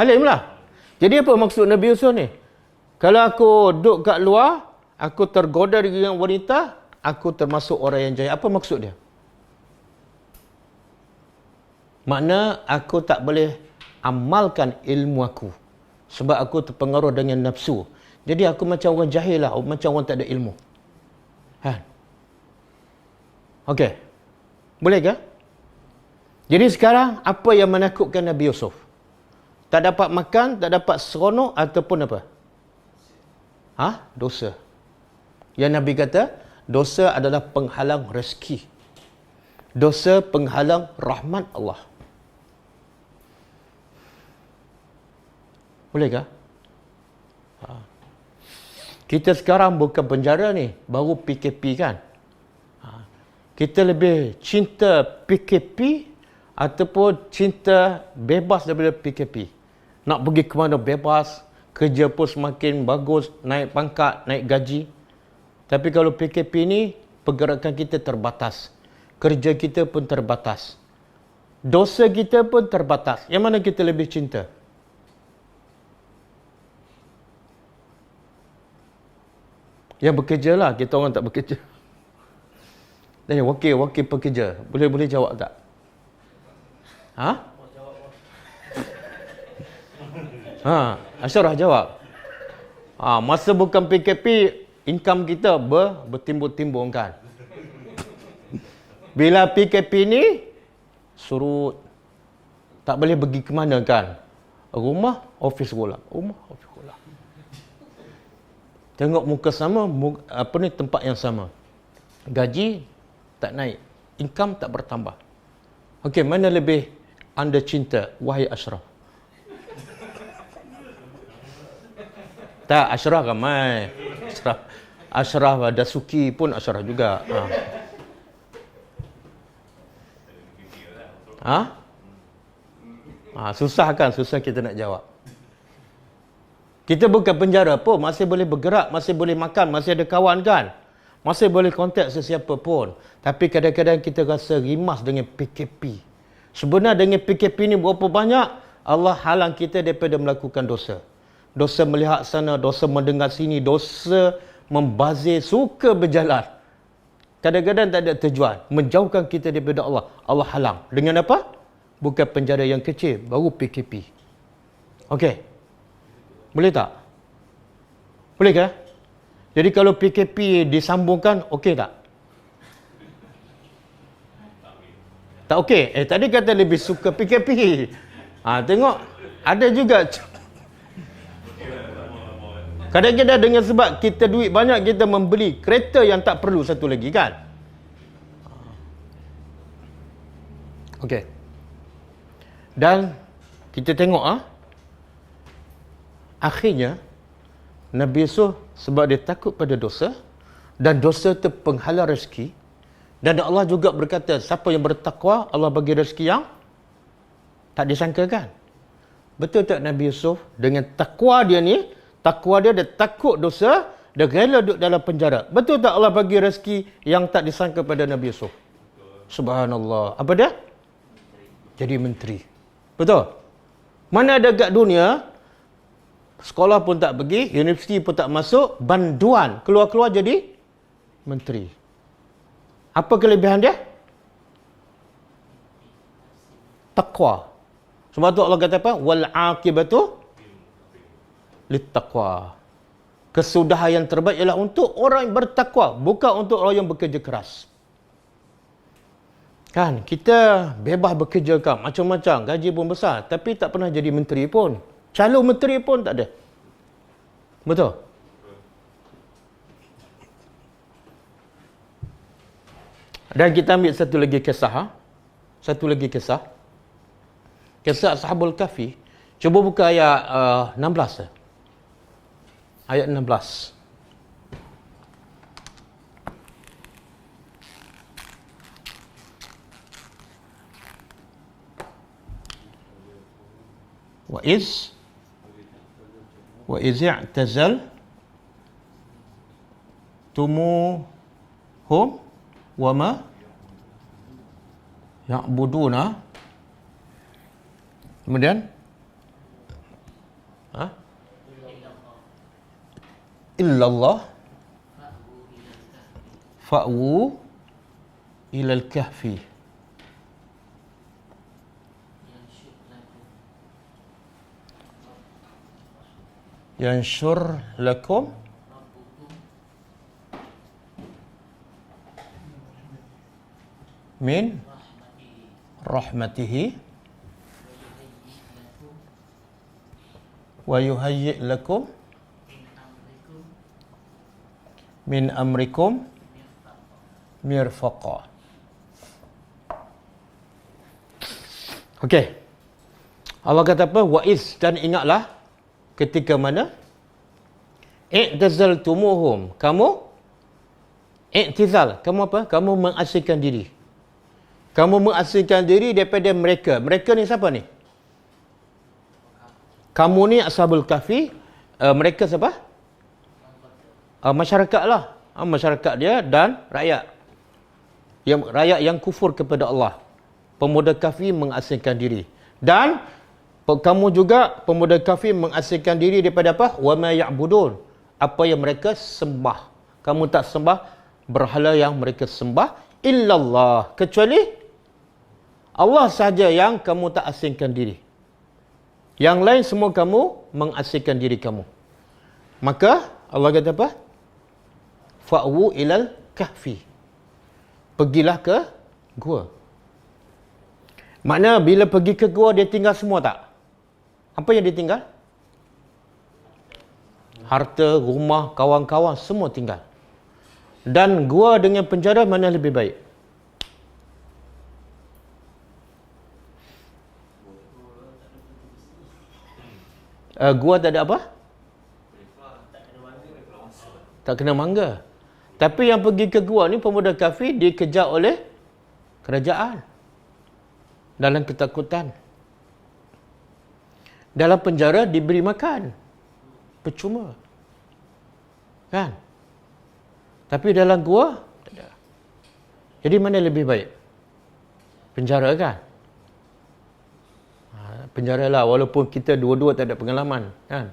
S1: Alim lah. Jadi apa maksud Nabi Yusuf ni? Kalau aku duduk kat luar, aku tergoda dengan wanita, aku termasuk orang yang jahil. Apa maksud dia? Makna aku tak boleh amalkan ilmu aku. Sebab aku terpengaruh dengan nafsu. Jadi aku macam orang jahil lah, macam orang tak ada ilmu. Okey. Boleh ke? Jadi sekarang, apa yang menakutkan Nabi Yusuf? Tak dapat makan, tak dapat seronok ataupun apa? Dosa. Yang Nabi kata, dosa adalah penghalang rezeki. Dosa penghalang rahmat Allah. Boleh ke? Kita sekarang bukan penjara ni, baru PKP kan? Kita lebih cinta PKP ataupun cinta bebas daripada PKP. Nak pergi ke mana bebas, kerja pun semakin bagus, naik pangkat, naik gaji. Tapi kalau PKP ni, pergerakan kita terbatas. Kerja kita pun terbatas. Dosa kita pun terbatas. Yang mana kita lebih cinta? Yang bekerja lah, kita orang tak bekerja. Dan wakil pekerja, boleh jawab tak? Asyarah jawab. Masa bukan PKP, income kita bertimbul-timbul kan. Bila PKP ni, surut. Tak boleh pergi ke mana kan. Rumah, office bola. Rumah, office bola. Tengok muka sama, tempat yang sama. Gaji tak naik. Income tak bertambah. Okey, mana lebih anda cinta, wahai Ashraf? Tak, Ashraf ramai. Ashraf ada Suki pun Ashraf juga. Susah kan? Susah kita nak jawab. Kita bukan penjara pun, masih boleh bergerak, masih boleh makan, masih ada kawan kan? Masih boleh kontak sesiapa pun. Tapi kadang-kadang kita rasa rimas dengan PKP. Sebenarnya dengan PKP ni berapa banyak Allah halang kita daripada melakukan dosa. Dosa melihat sana, dosa mendengar sini, dosa membazir, suka berjalan. Kadang-kadang tak ada tujuan. Menjauhkan kita daripada Allah. Allah halang. Dengan apa? Bukan penjara yang kecil, baru PKP. Okey. Boleh tak? Boleh ke? Jadi kalau PKP disambungkan, okey tak? Tak okey? Tadi kata lebih suka PKP. Tengok, ada juga. Kadang-kadang dengan sebab kita duit banyak, kita membeli kereta yang tak perlu satu lagi kan? Okey. Dan kita tengok akhirnya Nabi Yusuf sebab dia takut pada dosa dan dosa itu penghalang rezeki, dan Allah juga berkata siapa yang bertakwa Allah bagi rezeki yang tak disangkakan. Betul tak Nabi Yusuf dengan takwa dia ni, takwa dia takut dosa, dia rela duduk dalam penjara. Betul tak Allah bagi rezeki yang tak disangka pada Nabi Yusuf? Subhanallah. Apa dia? Jadi menteri. Betul? Mana ada kat dunia, sekolah pun tak pergi, universiti pun tak masuk, banduan, keluar-keluar jadi menteri. Apa kelebihan dia? Taqwa. Sebab tu Allah kata apa? Wal aqibatu littaqwa. Kesudahan yang terbaik ialah untuk orang yang bertakwa, bukan untuk orang yang bekerja keras. Kan, kita bebas bekerja kan, macam-macam, gaji pun besar, tapi tak pernah jadi menteri pun. Calon menteri pun tak ada. Betul? Dan kita ambil satu lagi kisah. Satu lagi kisah. Kisah Ashabul Kahfi. Cuba buka ayat 16. Ayat 16. Wa iz i'tazaltumuhum wa ma ya'buduna. Kemudian illallah fa'wu ilal kahfi yanshur lakum min rahmatihi wa yuhayyi' lakum min amrikum mirfaqa. Okey. Allah kata apa? Wa'iz, dan ingatlah ketika mana i'tazaltumuhum, kamu i'tizal, kamu apa? Kamu mengasingkan diri. Kamu mengasingkan diri daripada mereka. Mereka ni siapa ni? Kamu ni Ashabul Kahfi. Mereka siapa? Masyarakat lah. Masyarakat dia dan rakyat. Rakyat yang kufur kepada Allah. Pemuda Kahfi mengasingkan diri. Dan kamu juga pemuda Kahfi mengasingkan diri daripada apa? Wa ma ya'budun. Apa yang mereka sembah. Kamu tak sembah berhala yang mereka sembah. Illallah. Kecuali Allah sahaja yang kamu tak asingkan diri. Yang lain semua kamu mengasingkan diri kamu. Maka Allah kata apa? Fa'wu ilal kahfi. Pergilah ke gua. Makna bila pergi ke gua dia tinggal semua tak? Apa yang dia tinggal? Harta, rumah, kawan-kawan semua tinggal. Dan gua dengan penjara mana lebih baik? Gua tak ada apa? Tak kena mangga. Tapi yang pergi ke gua ni pemuda Kahfi dikejar oleh kerajaan. Dalam ketakutan. Dalam penjara diberi makan. Percuma. Kan? Tapi dalam gua tak ada. Jadi mana lebih baik? Penjara kan? Penjara lah, walaupun kita dua-dua tak ada pengalaman kan.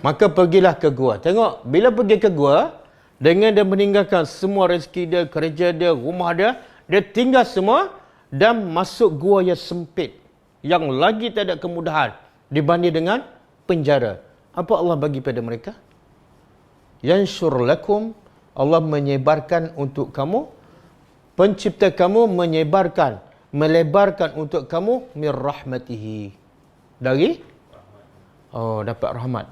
S1: Maka pergilah ke gua. Tengok, bila pergi ke gua, dengan dia meninggalkan semua rezeki dia, kerja dia, rumah dia, dia tinggal semua dan masuk gua yang sempit, yang lagi tak ada kemudahan dibanding dengan penjara. Apa Allah bagi pada mereka? Yanshur lakum, Allah menyebarkan untuk kamu, pencipta kamu menyebarkan, melebarkan untuk kamu min rahmatihi, dari dapat rahmat.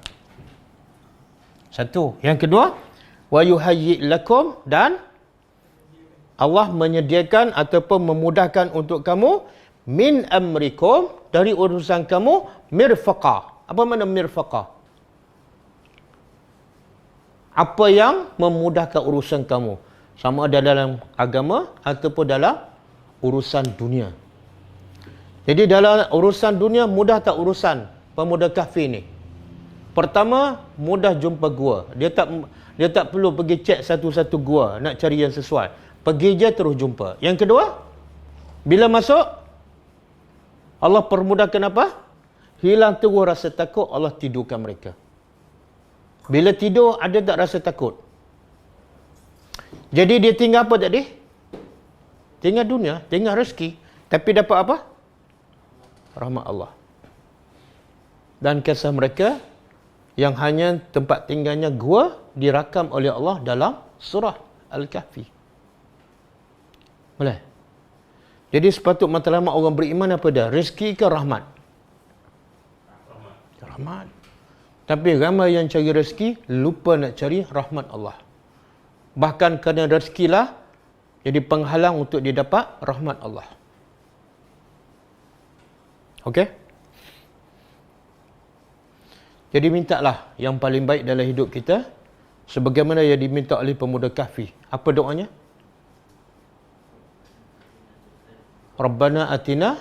S1: Satu. Yang kedua, wa yuhayyi lakum, dan Allah menyediakan ataupun memudahkan untuk kamu min amrikum, dari urusan kamu, mirfaqa. Apa makna mirfaqa? Apa yang memudahkan urusan kamu, sama ada dalam agama ataupun dalam urusan dunia. Jadi dalam urusan dunia, mudah tak urusan pemuda kahfi ni? Pertama, mudah jumpa gua. Dia tak perlu pergi cek satu-satu gua nak cari yang sesuai. Pergi je terus jumpa. Yang kedua, bila masuk, Allah permudahkan apa? Hilang terus rasa takut, Allah tidurkan mereka. Bila tidur, ada tak rasa takut? Jadi dia tinggal apa tadi? Tinggal dunia, tinggal rezeki. Tapi dapat apa? Rahmat Allah. Dan kisah mereka yang hanya tempat tinggalnya gua dirakam oleh Allah dalam surah Al-Kahfi. Boleh? Jadi sepatut matlamat orang beriman apa dah? Rezeki ke rahmat? Rahmat. Tapi ramai yang cari rezeki, lupa nak cari rahmat Allah. Bahkan kerana rezekilah jadi penghalang untuk dia dapat rahmat Allah. Okey? Jadi mintalah yang paling baik dalam hidup kita, sebagaimana yang diminta oleh pemuda kahfi. Apa doanya? Rabbana atina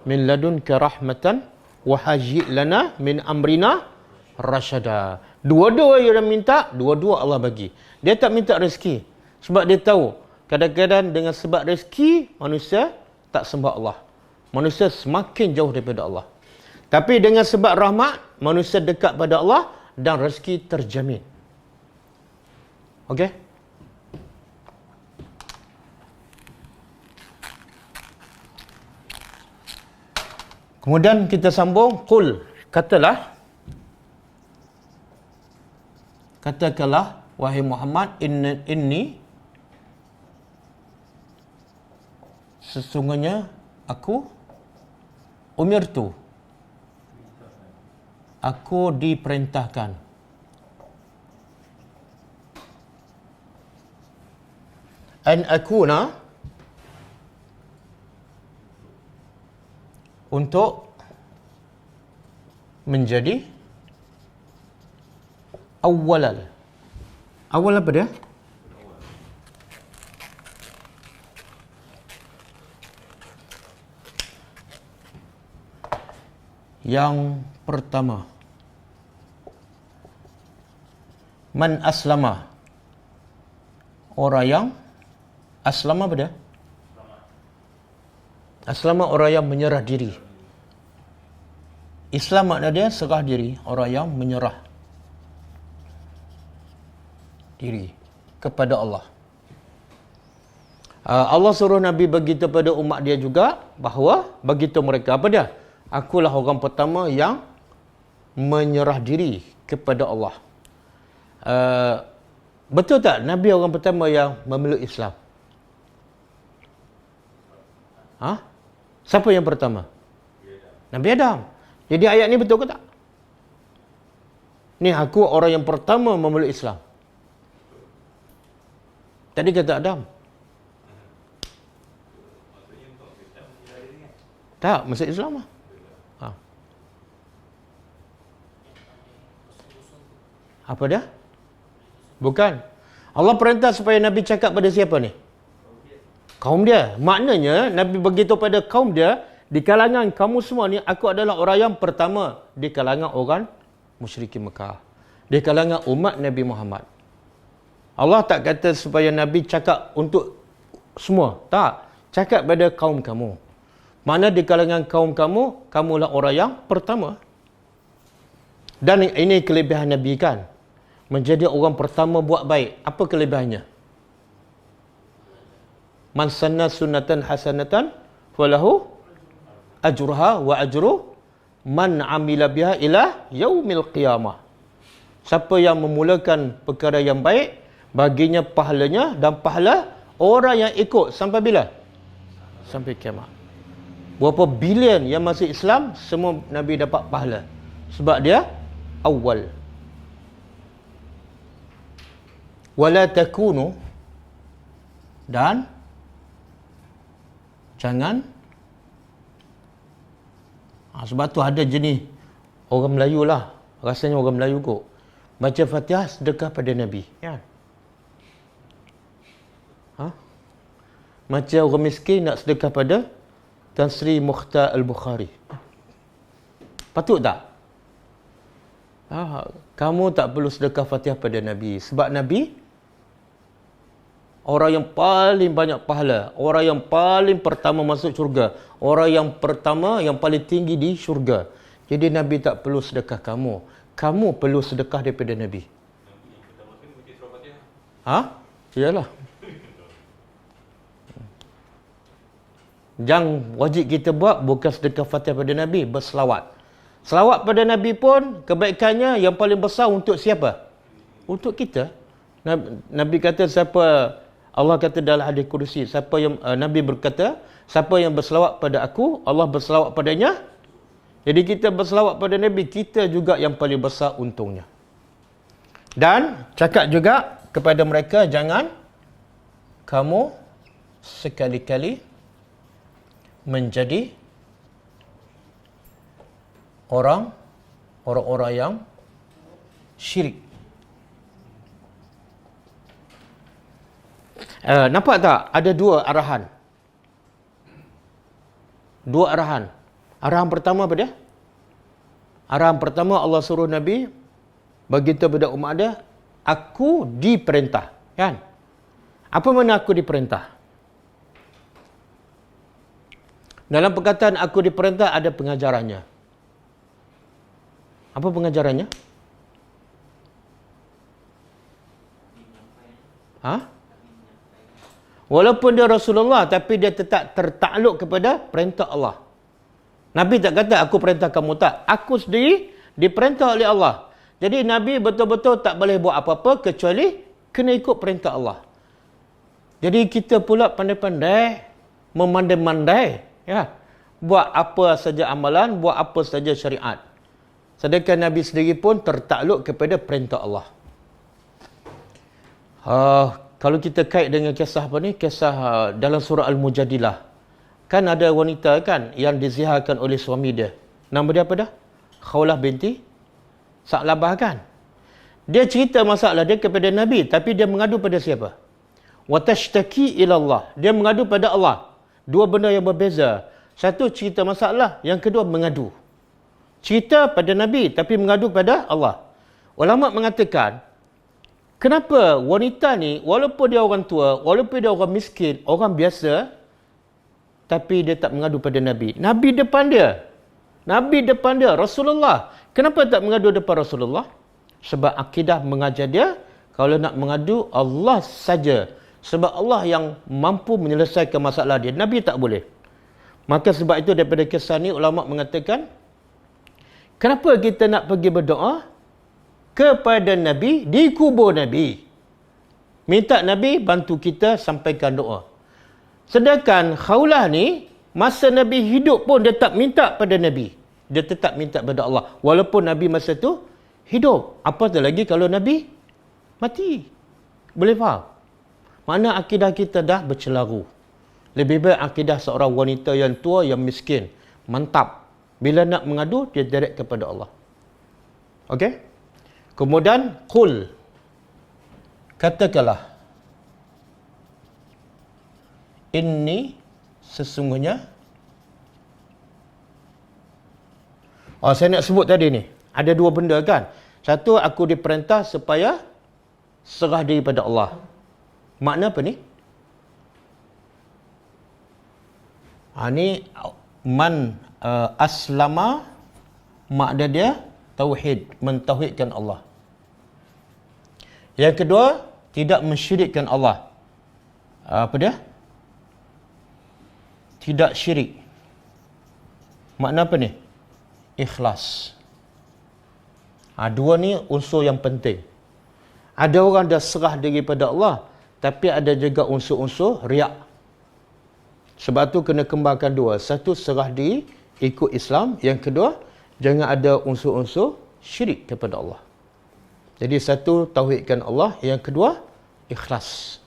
S1: min ladunka rahmatan wa hayyi' lana min amrina rasyada. Dua-dua yang dia minta, dua-dua Allah bagi. Dia tak minta rezeki. Sebab dia tahu, kadang-kadang dengan sebab rezeki, manusia tak sembah Allah. Manusia semakin jauh daripada Allah. Tapi dengan sebab rahmat, manusia dekat pada Allah dan rezeki terjamin. Okey? Kemudian kita sambung, qul, katakanlah, wahai Muhammad, inni sesungguhnya aku umirtu, aku diperintahkan an akuna, untuk menjadi awwal apa dia? Yang pertama. Man aslama, orang yang aslama apa dia? Aslama orang yang menyerah diri. Islam makna dia serah diri, orang yang menyerah diri kepada Allah. Allah suruh Nabi beritahu pada umat dia juga bahawa beritahu mereka apa dia? Akulah orang pertama yang menyerah diri kepada Allah. Betul tak Nabi orang pertama yang memeluk Islam? Siapa yang pertama? Nabi Adam. Jadi ayat ni betul ke tak? Ni aku orang yang pertama memeluk Islam. Tadi kata Adam. Tak, masuk Islam lah. Apa dia? Bukan. Allah perintah supaya Nabi cakap pada siapa ni? Kaum dia. Maknanya Nabi beritahu pada kaum dia, di kalangan kamu semua ni, aku adalah orang yang pertama di kalangan orang musyrikin Mekah, di kalangan umat Nabi Muhammad. Allah tak kata supaya Nabi cakap untuk semua. Tak. Cakap pada kaum kamu. Mana di kalangan kaum kamu, kamulah orang yang pertama. Dan ini kelebihan Nabi kan. Menjadi orang pertama buat baik. Apa kelebihannya? Man sanna sunnatan hasanatan falahu ajruha wa ajru man amila biha ila yaumil qiyamah. Siapa yang memulakan perkara yang baik, baginya pahalanya dan pahala orang yang ikut sampai bila? Sampai kiamat. Berapa bilion yang masuk Islam, semua Nabi dapat pahala. Sebab dia awal. Wala takunu, Dan jangan sebab tu ada jenis orang Melayu lah, rasanya orang Melayu kot, baca Fatihah sedekah pada Nabi, kan? Macam orang miskin nak sedekah pada Tan Sri Mukhtar Al-Bukhari. Patut tak? Kamu tak perlu sedekah Fatihah pada Nabi. Sebab Nabi orang yang paling banyak pahala, orang yang paling pertama masuk syurga, orang yang pertama, yang paling tinggi di syurga. Jadi Nabi tak perlu sedekah kamu. Kamu perlu sedekah daripada Nabi.
S3: Nabi yang pertama kan baca surah Fatihah.
S1: Iyalah. Yang wajib kita buat bukan sedekah Fatihah pada Nabi, berselawat. Selawat pada Nabi pun kebaikannya yang paling besar untuk siapa? Untuk kita. Nabi kata siapa, Allah kata dalam hadis kursi, siapa yang Nabi berkata, siapa yang berselawat pada aku, Allah berselawat padanya. Jadi kita berselawat pada Nabi, kita juga yang paling besar untungnya. Dan cakap juga kepada mereka, jangan kamu sekali-kali menjadi orang-orang yang syirik. Nampak tak? Ada dua arahan. Dua arahan. Arahan pertama apa dia? Arahan pertama Allah suruh Nabi beritahu kepada umat dia, aku diperintah. Kan? Apa makna aku diperintah? Dalam perkataan aku diperintah ada pengajarannya. Apa pengajarannya? Walaupun dia Rasulullah, tapi dia tetap tertakluk kepada perintah Allah. Nabi tak kata aku perintah kamu, tak. Aku sendiri diperintah oleh Allah. Jadi Nabi betul-betul tak boleh buat apa-apa kecuali kena ikut perintah Allah. Jadi kita pula pandai-pandai, memandai-mandai, ya, buat apa saja amalan, buat apa saja syariat. Sedangkan Nabi sendiri pun tertakluk kepada perintah Allah. Kalau kita kait dengan kisah apa ni, kisah dalam surah Al-Mujadilah, kan ada wanita kan yang diziharkan oleh suami dia. Nama dia apa dah? Khawlah binti Sa'labah kan. Dia cerita masalah dia kepada Nabi, tapi dia mengadu pada siapa? Wa tashtaki ila Allah. Dia mengadu pada Allah. Dua benda yang berbeza. Satu cerita masalah, yang kedua mengadu. Cerita pada Nabi tapi mengadu pada Allah. Ulama mengatakan, kenapa wanita ni walaupun dia orang tua, walaupun dia orang miskin, orang biasa, tapi dia tak mengadu pada Nabi. Nabi depan dia. Nabi depan dia, Rasulullah. Kenapa tak mengadu depan Rasulullah? Sebab akidah mengajar dia, kalau nak mengadu Allah saja. Sebab Allah yang mampu menyelesaikan masalah dia. Nabi tak boleh. Maka sebab itu daripada kisah ni ulama mengatakan, kenapa kita nak pergi berdoa kepada Nabi di kubur Nabi? Minta Nabi bantu kita sampaikan doa. Sedangkan Khawlah ni, masa Nabi hidup pun dia tak minta pada Nabi. Dia tetap minta pada Allah. Walaupun Nabi masa tu hidup. Apatah lagi kalau Nabi mati. Boleh faham? Mana akidah kita dah bercelaru. Lebih baik akidah seorang wanita yang tua, yang miskin. Mantap. Bila nak mengadu, dia direct kepada Allah. Okey? Kemudian, qul. Katakanlah. Inni sesungguhnya. Saya nak sebut tadi ni. Ada dua benda kan. Satu, aku diperintah supaya serah diri pada Allah. Makna apa ni? Ni man aslama, makna dia tauhid, mentauhidkan Allah. Yang kedua, tidak mensyirikkan Allah. Apa dia? Tidak syirik. Makna apa ni? Ikhlas. Dua ni unsur yang penting. Ada orang dah serah diri pada Allah, tapi ada juga unsur-unsur riak. Sebab tu kena kembangkan dua. Satu, serah diri, ikut Islam. Yang kedua, jangan ada unsur-unsur syirik kepada Allah. Jadi satu, tauhidkan Allah. Yang kedua, ikhlas.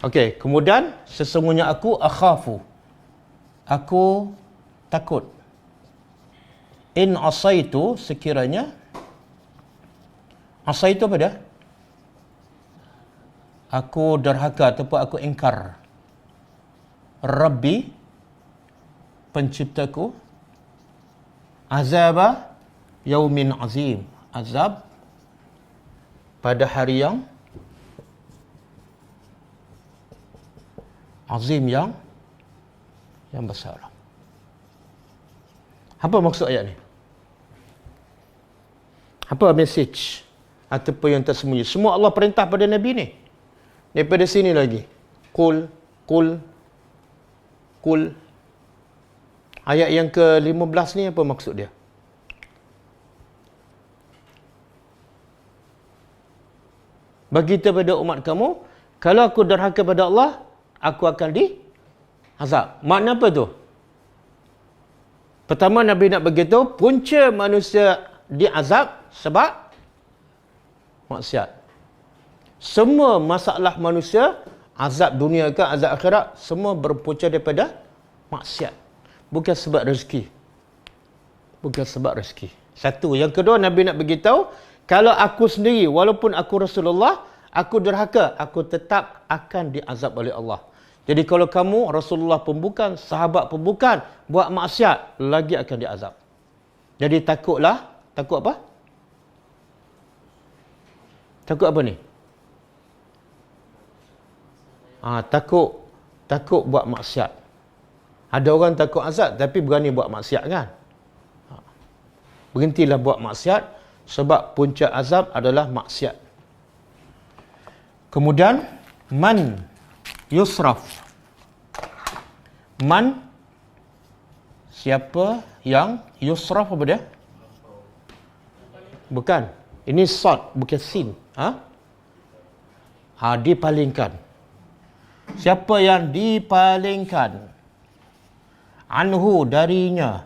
S1: Okey, kemudian sesungguhnya aku akhafu. Aku takut. In asaitu, sekiranya asaitu apa dia? Aku derhaka ataupun aku ingkar. Rabbi, penciptaku, azaba yaumin azim. Azab pada hari yang azim, yang besar. Apa maksud ayat ni? Apa message ataupun yang tersembunyi? Semua Allah perintah pada Nabi ni. Daripada sini lagi. Qul. Ayat yang ke-15 ni apa maksud dia? Bagi kepada umat kamu, kalau aku derhaka pada Allah, aku akan diazab. Makna apa tu? Pertama, Nabi nak beritahu punca manusia diazab sebab maksiat. Semua masalah manusia, azab dunia ke azab akhirat, semua berpunca daripada maksiat. Bukan sebab rezeki. Satu. Yang kedua, Nabi nak beritahu, kalau aku sendiri, walaupun aku Rasulullah, aku derhaka, aku tetap akan diazab oleh Allah. Jadi kalau kamu, Rasulullah pun bukan, sahabat pun bukan, buat maksiat, lagi akan diazab. Jadi takutlah. Takut apa? Takut apa ni? Takut buat maksiat. Ada orang takut azab, tapi berani buat maksiat kan? Berhentilah buat maksiat, sebab punca azab adalah maksiat. Kemudian, man yusraf. Man, siapa yang yusraf apa dia? Bukan. Ini sad, bukan sin. Dipalingkan. Siapa yang dipalingkan? Anhu, darinya.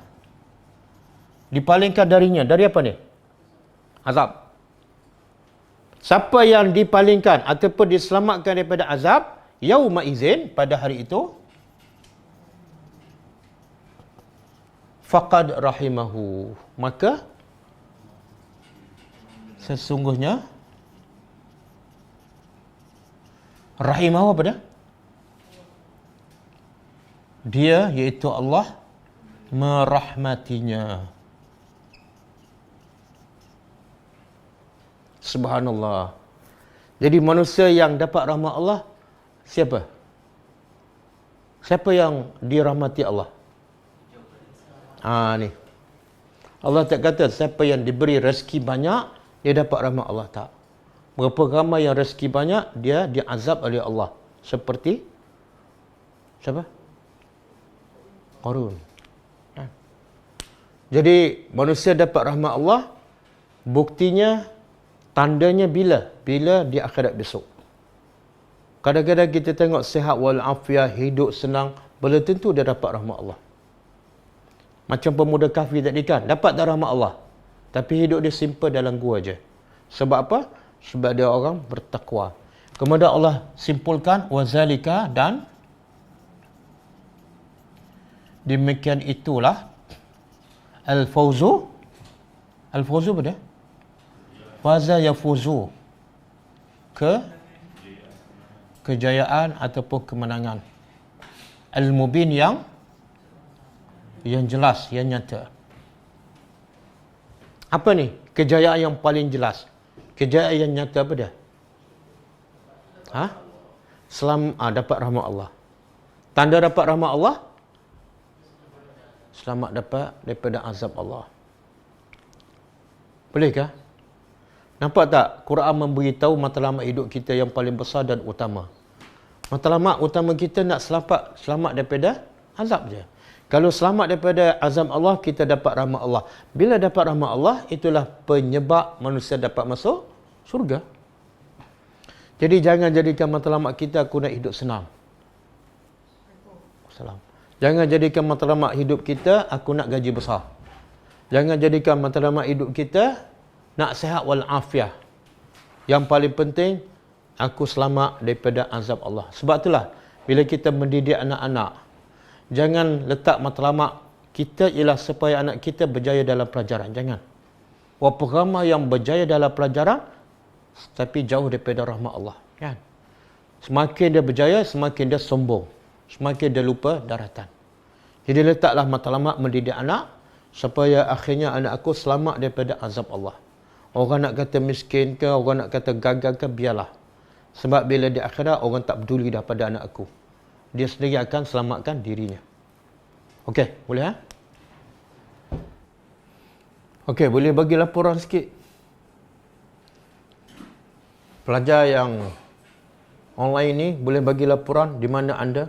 S1: Dipalingkan darinya. Dari apa ni? Azab. Siapa yang dipalingkan ataupun diselamatkan daripada azab, yauma izin, pada hari itu, faqad rahimahu, maka sesungguhnya rahimahu apa dia? Dia, iaitu Allah, merahmatinya. Subhanallah. Jadi manusia yang dapat rahmat Allah, siapa? Siapa yang dirahmati Allah? Ni. Allah tak kata siapa yang diberi rezeki banyak, dia dapat rahmat Allah. Tak. Berapa ramai yang rezeki banyak, dia diazab oleh Allah. Seperti siapa? Qarun. Jadi manusia dapat rahmat Allah, buktinya, tandanya bila di akhirat besok. Kadang-kadang kita tengok sihat walafiat, hidup senang, belum tentu dia dapat rahmat Allah. Macam pemuda kafir tadi kan, dapat dah rahmat Allah, tapi hidup dia simple dalam gua aja. Sebab apa? Sebab dia orang bertakwa. Kemudian Allah simpulkan wazalika, dan demikian itulah al-fawzu apa dia? Faza yafuzu, kejayaan ataupun kemenangan. Al-mubin, yang jelas, yang nyata. Apa ni? Kejayaan yang paling jelas. Kejayaan yang nyata apa dia? Dapat rahmat Allah. Tanda dapat rahmat Allah, selamat dapat daripada azab Allah. Bolehkah? Nampak tak? Quran memberitahu matlamat hidup kita yang paling besar dan utama. Matlamat utama kita nak selamat daripada azab je. Kalau selamat daripada azab Allah, kita dapat rahmat Allah. Bila dapat rahmat Allah, itulah penyebab manusia dapat masuk surga. Jadi jangan jadikan matlamat kita aku nak hidup senang. Jangan jadikan matlamat hidup kita aku nak gaji besar. Jangan jadikan matlamat hidup kita nak sihat wal afiah. Yang paling penting, aku selamat daripada azab Allah. Sebab itulah bila kita mendidik anak-anak, jangan letak matlamat kita ialah supaya anak kita berjaya dalam pelajaran. Jangan. Walaupun ramai yang berjaya dalam pelajaran tapi jauh daripada rahmat Allah, kan? Semakin dia berjaya, semakin dia sombong, semakin dia lupa daratan. Jadi letaklah matlamat mendidik anak supaya akhirnya anak aku selamat daripada azab Allah. Orang nak kata miskin ke, orang nak kata gagal ke, biarlah. Sebab bila di akhirat orang tak peduli dah pada anak aku. Dia sendiri akan selamatkan dirinya. Okey, boleh ha? Okey, boleh bagi laporan sikit. Pelajar yang online ni boleh bagi laporan di mana anda?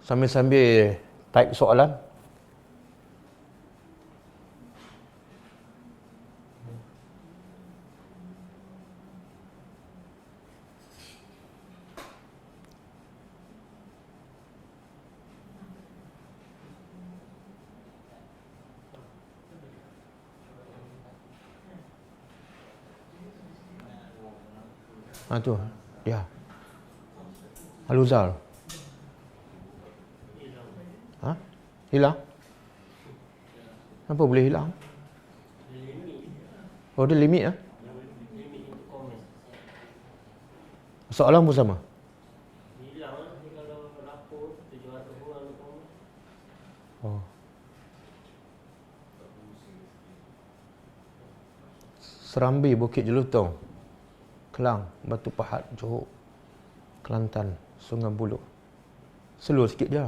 S1: Sambil-sambil type soalan. Tu dia. Aluzal. Hilang? Kenapa boleh hilang? Oh, dia limit Soalan pun sama. Oh. Serambi, Bukit Jelutong, Kelang, Batu Pahat, Johor, Kelantan, Sungai Buloh. Slow sikit je.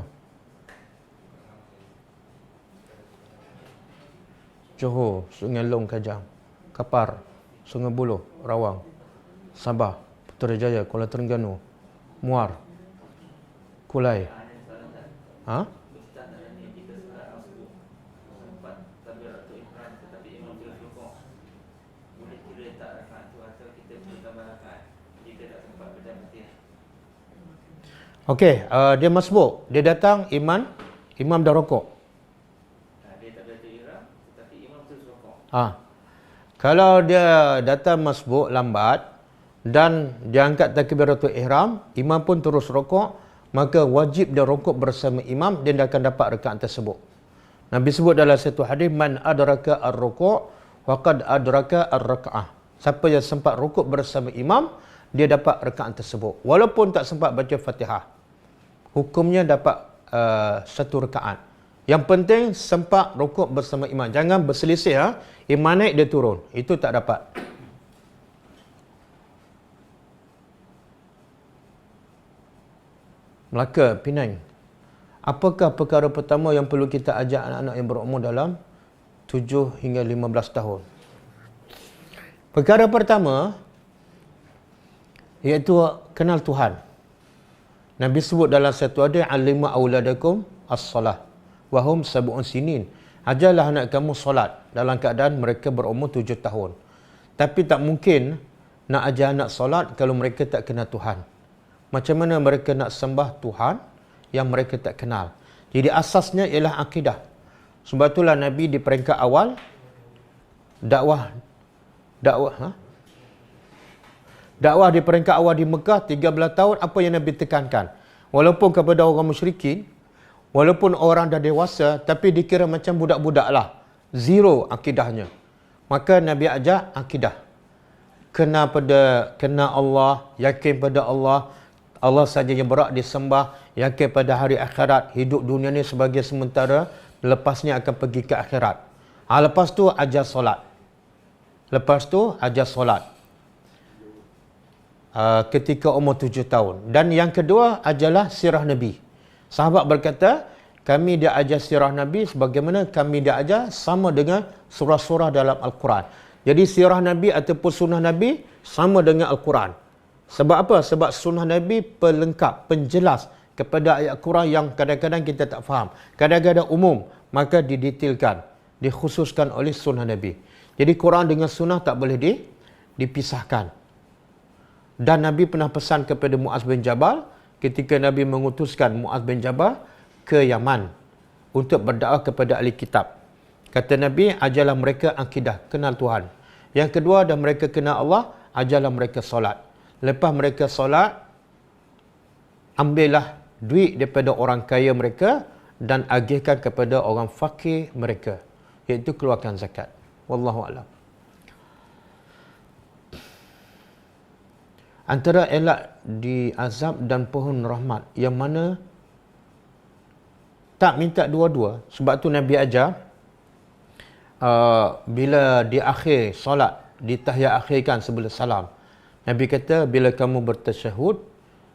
S1: Johor, Sungai Long, Kajang, Kapar, Sungai Buloh, Rawang, Sabah, Putrajaya, Kuala Terengganu, Muar, Kulai. Ha? Okey, dia masbuk. Dia datang, imam dah rokok.
S2: Dia tak ada ihram, tetapi imam terus rokok.
S1: Kalau dia datang masbuk lambat dan dia angkat takbiratul ihram, imam pun terus rokok, maka wajib dia rokok bersama imam dan dia akan dapat rakaat tersebut. Nabi sebut dalam satu hadis, man adraka ar-ruku' faqad adraka ar-raka'ah. Siapa yang sempat rukuk bersama imam, dia dapat rakaat tersebut. Walaupun tak sempat baca Fatihah, hukumnya dapat satu rakaat. Yang penting sempat rukuk bersama imam. Jangan berselisih. Imam naik, dia turun. Itu tak dapat. Melaka, Penang. Apakah perkara pertama yang perlu kita ajak anak-anak yang berumur dalam 7 hingga 15 tahun? Perkara pertama iaitu kenal Tuhan. Nabi sebut dalam satu hadis, alimu auladakum as-salah wa hum sab'un sinin. Ajarlah anak kamu solat dalam keadaan mereka berumur 7 tahun. Tapi tak mungkin nak ajar anak solat kalau mereka tak kenal Tuhan. Macam mana mereka nak sembah Tuhan yang mereka tak kenal? Jadi asasnya ialah akidah. Sebab itulah Nabi di peringkat awal dakwah di peringkat awal di Mekah 13 tahun, apa yang Nabi tekankan? Walaupun kepada orang musyrikin, walaupun orang dah dewasa, tapi dikira macam budak-budak lah. Zero akidahnya. Maka Nabi ajak akidah. Kena Allah, yakin pada Allah, Allah saja yang berhak disembah, yakin pada hari akhirat, hidup dunia ni sebagai sementara, lepasnya akan pergi ke akhirat. Lepas tu ajar solat. Ketika umur 7 tahun. Dan yang kedua adalah sirah Nabi. Sahabat berkata, kami dia ajar sirah Nabi sebagaimana kami dia ajar sama dengan surah-surah dalam Al-Quran. Jadi sirah Nabi ataupun sunnah Nabi sama dengan Al-Quran. Sebab apa? Sebab sunnah Nabi pelengkap, penjelas kepada ayat Quran yang kadang-kadang kita tak faham. Kadang-kadang umum, maka didetailkan, dikhususkan oleh sunnah Nabi. Jadi Quran dengan sunnah tak boleh dipisahkan. Dan Nabi pernah pesan kepada Muaz bin Jabal ketika Nabi mengutuskan Muaz bin Jabal ke Yaman untuk berdakwah kepada ahli kitab. Kata Nabi, ajarlah mereka akidah, kenal Tuhan. Yang kedua, dan mereka kenal Allah, ajarlah mereka solat. Lepas mereka solat, ambillah duit daripada orang kaya mereka dan agihkan kepada orang fakir mereka, iaitu keluarkan zakat. Wallahu a'lam. Antara elak di azab dan pohon rahmat, yang mana tak minta dua-dua. Sebab tu Nabi ajar, bila di akhir solat, di tahiyat akhirkan sebelum salam, Nabi kata, bila kamu bertasyahud,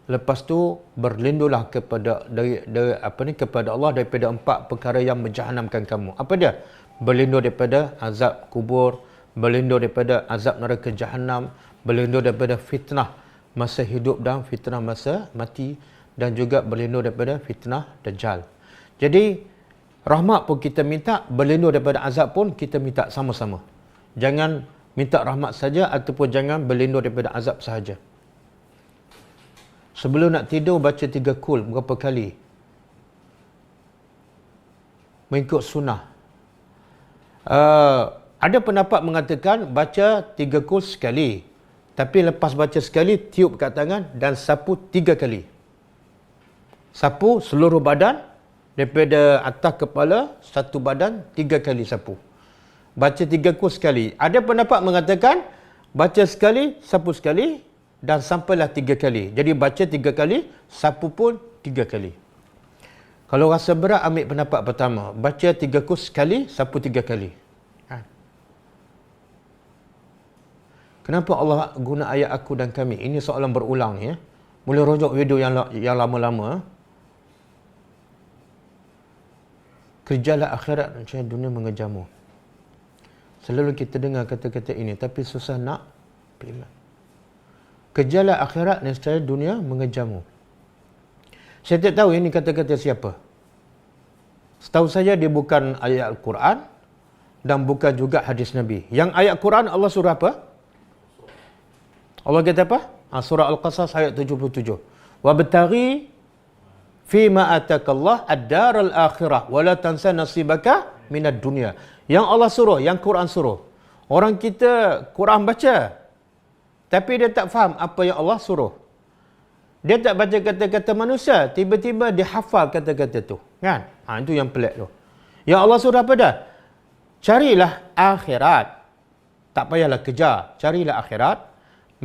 S1: lepas tu berlindunglah kepada kepada Allah daripada 4 perkara yang menjahanamkan kamu. Apa dia? Berlindung daripada azab kubur, berlindung daripada azab neraka jahanam, berlindung daripada fitnah masa hidup dan fitnah masa mati, dan juga berlindung daripada fitnah dajjal. Jadi rahmat pun kita minta, berlindung daripada azab pun kita minta sama-sama. Jangan minta rahmat saja ataupun jangan berlindung daripada azab sahaja. Sebelum nak tidur baca 3 kul berapa kali? Mengikut sunnah. Ada pendapat mengatakan baca 3 kul sekali. Tapi lepas baca sekali, tiup kat tangan dan sapu 3 kali. Sapu seluruh badan, daripada atas kepala, satu badan, 3 kali sapu. Baca 3 kul sekali. Ada pendapat mengatakan, baca sekali, sapu sekali, dan sampailah 3 kali. Jadi baca 3 kali, sapu pun 3 kali. Kalau rasa berat, ambil pendapat pertama. Baca 3 kul sekali, sapu 3 kali. Kenapa Allah guna ayat aku dan kami? Ini soalan berulang ya. Boleh rujuk video yang lama-lama. Kerjalah akhirat dan dunia mengejarmu. Selalu kita dengar kata-kata ini, tapi susah nak implement. Kerjalah akhirat dan dunia mengejarmu. Saya tak tahu ini kata-kata siapa. Setahu saya dia bukan ayat Al-Quran dan bukan juga hadis Nabi. Yang ayat Quran Allah surah apa? Allah kata apa? Surah Al-Qasas ayat 77. Wabtaghi fima atakallah ad-daral akhirah wa la tansa nasibaka minad dunya. Yang Allah suruh, yang Quran suruh. Orang kita Quran baca, tapi dia tak faham apa yang Allah suruh. Dia tak baca kata-kata manusia, tiba-tiba dia hafal kata-kata tu. Kan? Itu yang pelik tu. Yang Allah suruh apa dah? Carilah akhirat. Tak payahlah kejar, carilah akhirat.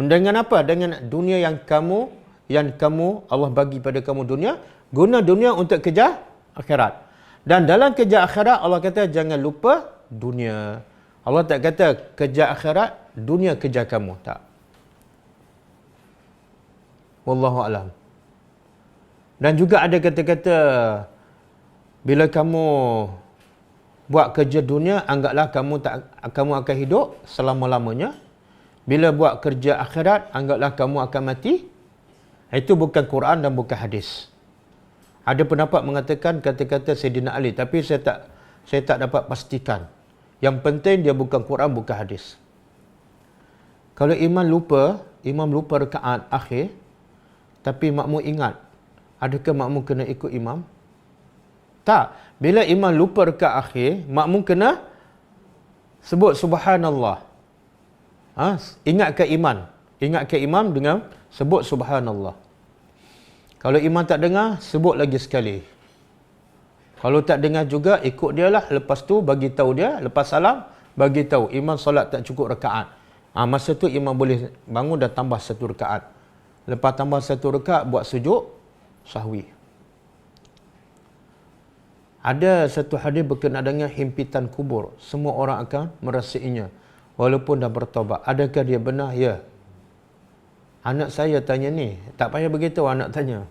S1: Dengan apa? Dengan dunia yang kamu Allah bagi pada kamu dunia, guna dunia untuk kejar akhirat. Dan dalam kejar akhirat Allah kata jangan lupa dunia. Allah tak kata kejar akhirat, dunia kejar kamu, tak. Wallahu a'lam. Dan juga ada kata-kata, bila kamu buat kerja dunia, anggaplah kamu akan hidup selama-lamanya. Bila buat kerja akhirat, anggaplah kamu akan mati. Itu bukan Quran dan bukan hadis. Ada pendapat mengatakan kata-kata Sayyidina Ali, tapi saya tak dapat pastikan. Yang penting dia bukan Quran, bukan hadis. Kalau imam lupa rakaat akhir, tapi makmum ingat, adakah makmum kena ikut imam? Tak. Bila imam lupa rakaat akhir, makmum kena sebut subhanallah. Ingatkan imam dengan sebut subhanallah. Kalau imam tak dengar, sebut lagi sekali. Kalau tak dengar juga, ikut dia lah. Lepas tu bagi tahu dia, lepas salam bagi tahu imam solat tak cukup rakaat. Masa tu imam boleh bangun dan tambah 1 rakaat. Lepas tambah 1 rakaat, buat sujud sahwi. Ada satu hadis berkenaan dengan himpitan kubur. Semua orang akan merasainya walaupun dah bertaubat. Adakah dia benar? Ya. Anak saya tanya ni. Tak payah begitu anak tanya.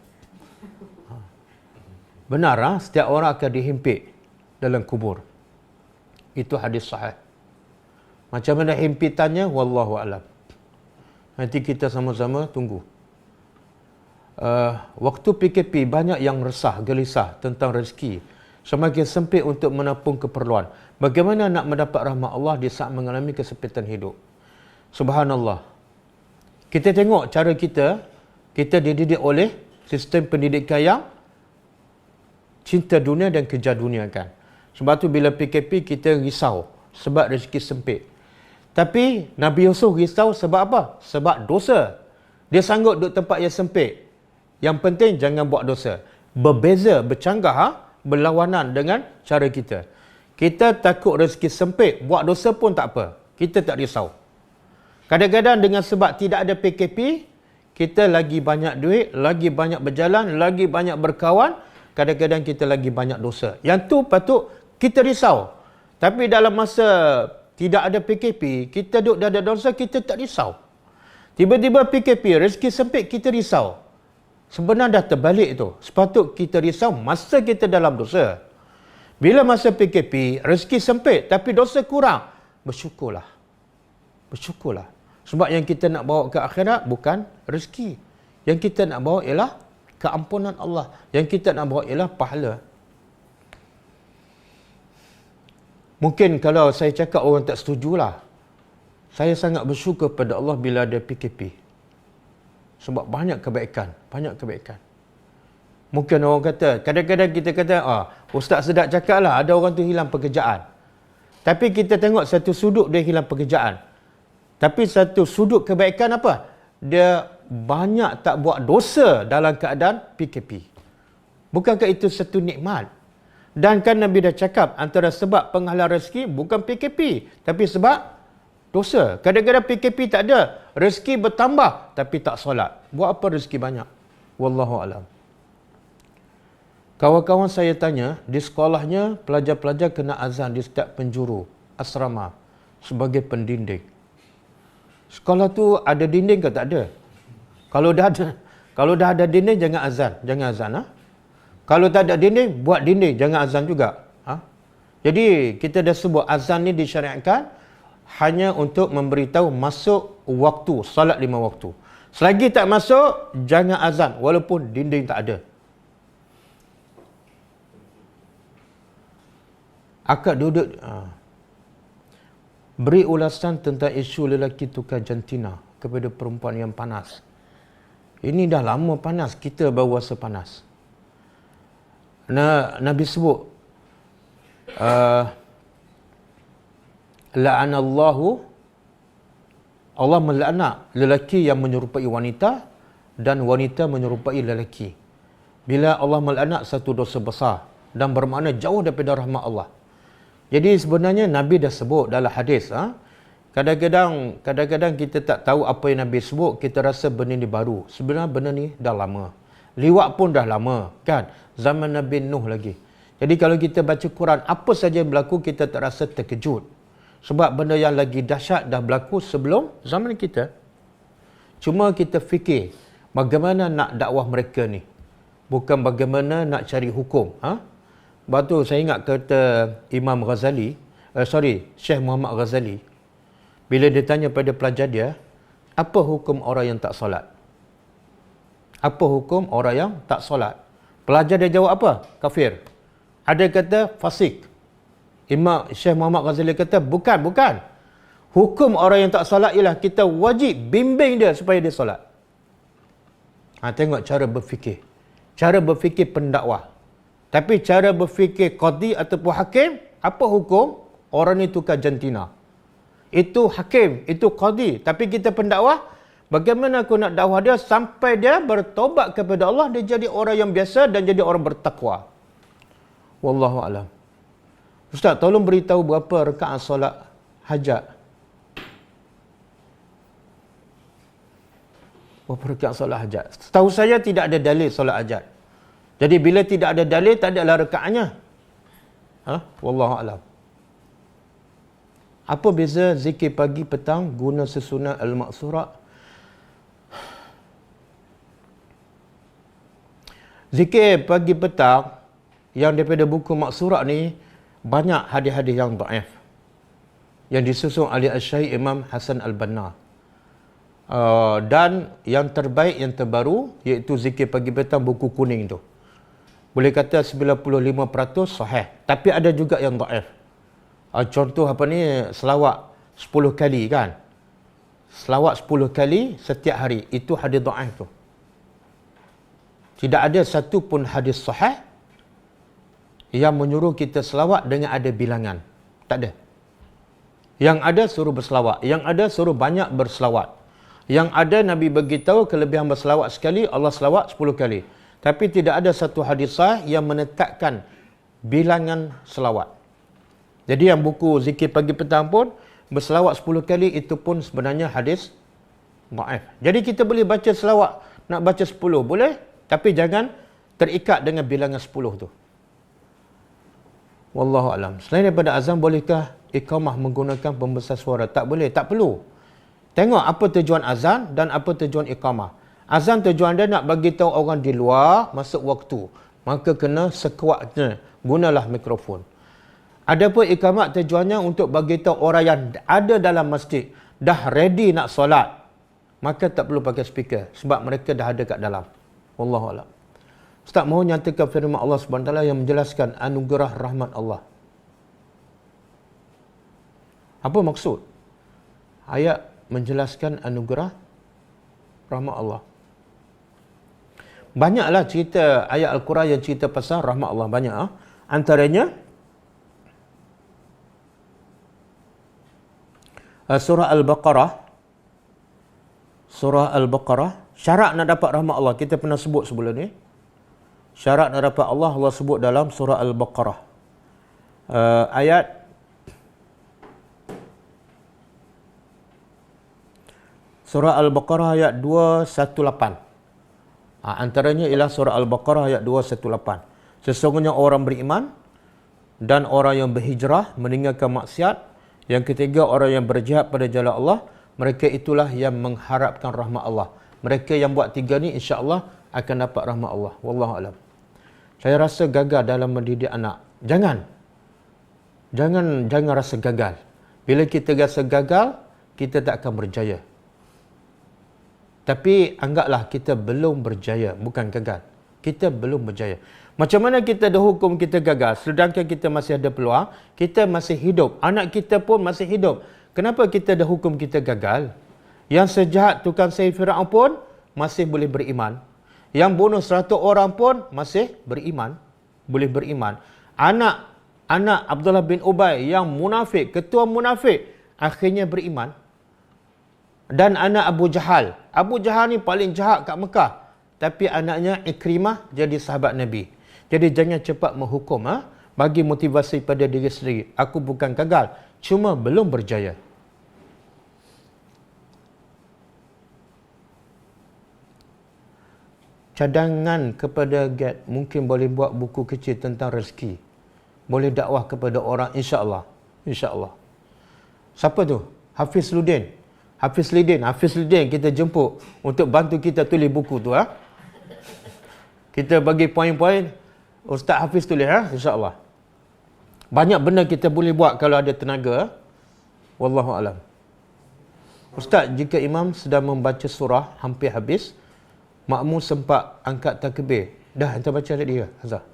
S1: Benar setiap orang akan dihimpit dalam kubur. Itu hadis sahih. Macam mana himpitannya? Wallahu a'lam. Nanti kita sama-sama tunggu. Waktu PKP banyak yang resah, gelisah tentang rezeki. Semakin sempit untuk menampung keperluan. Bagaimana nak mendapat rahmat Allah di saat mengalami kesempitan hidup? Subhanallah. Kita tengok cara kita dididik oleh sistem pendidikan yang cinta dunia dan kejar dunia kan. Sebab tu bila PKP kita risau sebab rezeki sempit. Tapi Nabi Yusuf risau sebab apa? Sebab dosa. Dia sanggup duduk tempat yang sempit. Yang penting jangan buat dosa. Berbeza, bercanggah, berlawanan dengan cara kita. Kita takut rezeki sempit, buat dosa pun tak apa. Kita tak risau. Kadang-kadang dengan sebab tidak ada PKP, kita lagi banyak duit, lagi banyak berjalan, lagi banyak berkawan, kadang-kadang kita lagi banyak dosa. Yang tu patut kita risau. Tapi dalam masa tidak ada PKP, kita duduk ada dosa, kita tak risau. Tiba-tiba PKP, rezeki sempit, kita risau. Sebenarnya dah terbalik tu. Sepatut kita risau masa kita dalam dosa. Bila masa PKP, rezeki sempit tapi dosa kurang, bersyukurlah. Bersyukurlah. Sebab yang kita nak bawa ke akhirat bukan rezeki. Yang kita nak bawa ialah keampunan Allah. Yang kita nak bawa ialah pahala. Mungkin kalau saya cakap orang tak setujulah. Saya sangat bersyukur pada Allah bila ada PKP. Sebab banyak kebaikan. Banyak kebaikan. Mungkin orang kata, kadang-kadang kita kata, Ustaz Sedat cakap lah, ada orang tu hilang pekerjaan. Tapi kita tengok satu sudut dia hilang pekerjaan. Tapi satu sudut kebaikan apa? Dia banyak tak buat dosa dalam keadaan PKP. Bukankah itu satu nikmat? Dan kan Nabi dah cakap, antara sebab penghalang rezeki bukan PKP. Tapi sebab dosa. Kadang-kadang PKP tak ada. Rezeki bertambah tapi tak solat. Buat apa rezeki banyak? Wallahualam. Kawan-kawan saya tanya, di sekolahnya pelajar-pelajar kena azan di setiap penjuru asrama sebagai pendinding. Sekolah tu ada dinding ke tak ada? Kalau dah ada dinding jangan azan, Kalau tak ada dinding, buat dinding, jangan azan juga. Jadi kita dah sebut azan ni disyariatkan hanya untuk memberitahu masuk waktu, salat 5 waktu. Selagi tak masuk, jangan azan walaupun dinding tak ada. Akak duduk beri ulasan tentang isu lelaki tukar jantina kepada perempuan yang panas. Ini dah lama panas, kita baru rasa panas. Nabi sebut la'anallahu, Allah melaknat lelaki yang menyerupai wanita dan wanita menyerupai lelaki. Bila Allah melaknat satu dosa besar dan bermakna jauh daripada rahmat Allah. Jadi sebenarnya Nabi dah sebut dalam hadis. Kadang-kadang kita tak tahu apa yang Nabi sebut, kita rasa benda ni baru. Sebenarnya benda ni dah lama. Liwat pun dah lama, kan? Zaman Nabi Nuh lagi. Jadi kalau kita baca Quran, apa saja yang berlaku, kita tak rasa terkejut. Sebab benda yang lagi dahsyat dah berlaku sebelum zaman kita. Cuma kita fikir, bagaimana nak dakwah mereka ni? Bukan bagaimana nak cari hukum. Sebab tu saya ingat kata Imam Ghazali, Syekh Muhammad Ghazali, bila dia tanya pada pelajar dia, apa hukum orang yang tak solat? Apa hukum orang yang tak solat? Pelajar dia jawab apa? Kafir. Ada kata fasik. Imam Syekh Muhammad Ghazali kata, bukan. Hukum orang yang tak solat ialah kita wajib bimbing dia supaya dia solat. Tengok cara berfikir. Cara berfikir pendakwah. Tapi cara berfikir qadi ataupun hakim, apa hukum orang ni tukar jantina? Itu hakim, itu qadi. Tapi kita pendakwah, bagaimana aku nak dakwah dia sampai dia bertobat kepada Allah, dia jadi orang yang biasa dan jadi orang bertakwa. Wallahu a'lam. Ustaz, tolong beritahu berapa rakaat solat hajat? Berapa rakaat solat hajat? Setahu saya tidak ada dalil solat hajat. Jadi bila tidak ada dalil, tak adalah rakaatnya. Wallahu a'lam. Apa beza zikir pagi petang guna sesunat al-maqsurah? Zikir pagi petang yang daripada buku Maqsurah ni banyak hadis-hadis yang dhaif yang disusun oleh Al-Syekh Imam Hasan Al-Banna. Dan yang terbaik, yang terbaru iaitu zikir pagi petang buku kuning tu. Boleh kata 95% sahih. Tapi ada juga yang dhaif. Contoh apa ni, selawat 10 kali kan. Selawat 10 kali setiap hari. Itu hadis dhaif tu. Tidak ada satu pun hadis sahih yang menyuruh kita selawat dengan ada bilangan. Tak ada. Yang ada suruh berselawat. Yang ada suruh banyak berselawat. Yang ada Nabi beritahu kelebihan berselawat sekali, Allah selawat 10 kali. Tapi tidak ada satu hadis sahih yang menetapkan bilangan selawat. Jadi yang buku zikir pagi petang pun berselawat 10 kali, itu pun sebenarnya hadis dhaif. Jadi kita boleh baca selawat, nak baca 10 boleh, tapi jangan terikat dengan bilangan 10 tu. Wallahu alam. Selain daripada azan, bolehkah iqamah menggunakan pembesar suara? Tak boleh, tak perlu. Tengok apa tujuan azan dan apa tujuan iqamah. Azan tujuan dia nak bagi tahu orang di luar masuk waktu. Maka kena sekuatnya gunalah mikrofon. Adapun iqamat tujuannya untuk bagi tahu orang yang ada dalam masjid dah ready nak solat. Maka tak perlu pakai speaker sebab mereka dah ada kat dalam. Wallahu a'lam. Ustaz, mahu nyatakan firman Allah SWT yang menjelaskan anugerah rahmat Allah. Apa maksud? Ayat menjelaskan anugerah rahmat Allah. Banyaklah cerita ayat Al-Quran yang cerita pasal rahmat Allah. Banyak. Antaranya, surah Al-Baqarah. Surah Al-Baqarah. Syarat nak dapat rahmat Allah. Kita pernah sebut sebelum ni. Syarat nak dapat Allah, Allah sebut dalam surah Al-Baqarah. Ayat surah Al-Baqarah ayat 218. Antaranya ialah surah Al-Baqarah ayat 218. Sesungguhnya orang beriman dan orang yang berhijrah meninggalkan maksiat. Yang ketiga, orang yang berjihad pada jalan Allah. Mereka itulah yang mengharapkan rahmat Allah. Mereka yang buat tiga ni insya-Allah akan dapat rahmat Allah. Wallahu a'lam. Saya rasa gagal dalam mendidik anak. Jangan rasa gagal. Bila kita rasa gagal, kita tak akan berjaya. Tapi anggaplah kita belum berjaya, bukan gagal. Kita belum berjaya. Macam mana kita dah hukum kita gagal, sedangkan kita masih ada peluang, kita masih hidup, anak kita pun masih hidup. Kenapa kita dah hukum kita gagal? Yang sejahat tukang sihir Firaun pun masih boleh beriman. Yang bunuh 100 orang pun masih beriman. Boleh beriman. Anak Abdullah bin Ubay yang munafik, ketua munafik, akhirnya beriman. Dan anak Abu Jahal. Abu Jahal ni paling jahat kat Mekah. Tapi anaknya Ikrimah jadi sahabat Nabi. Jadi jangan cepat menghukum. Bagi motivasi pada diri sendiri. Aku bukan gagal, cuma belum berjaya. Cadangan kepada GAT, mungkin boleh buat buku kecil tentang rezeki. Boleh dakwah kepada orang, insya-Allah. Insya-Allah. Siapa tu? Hafiz Ludin kita jemput untuk bantu kita tulis buku tu. Kita bagi poin-poin, Ustaz Hafiz tulis, insya-Allah. Banyak benda kita boleh buat kalau ada tenaga. Wallahu a'lam. Ustaz, jika imam sedang membaca surah hampir habis, makmum sempat angkat takbir. Dah kita baca tadi ke, Hazah?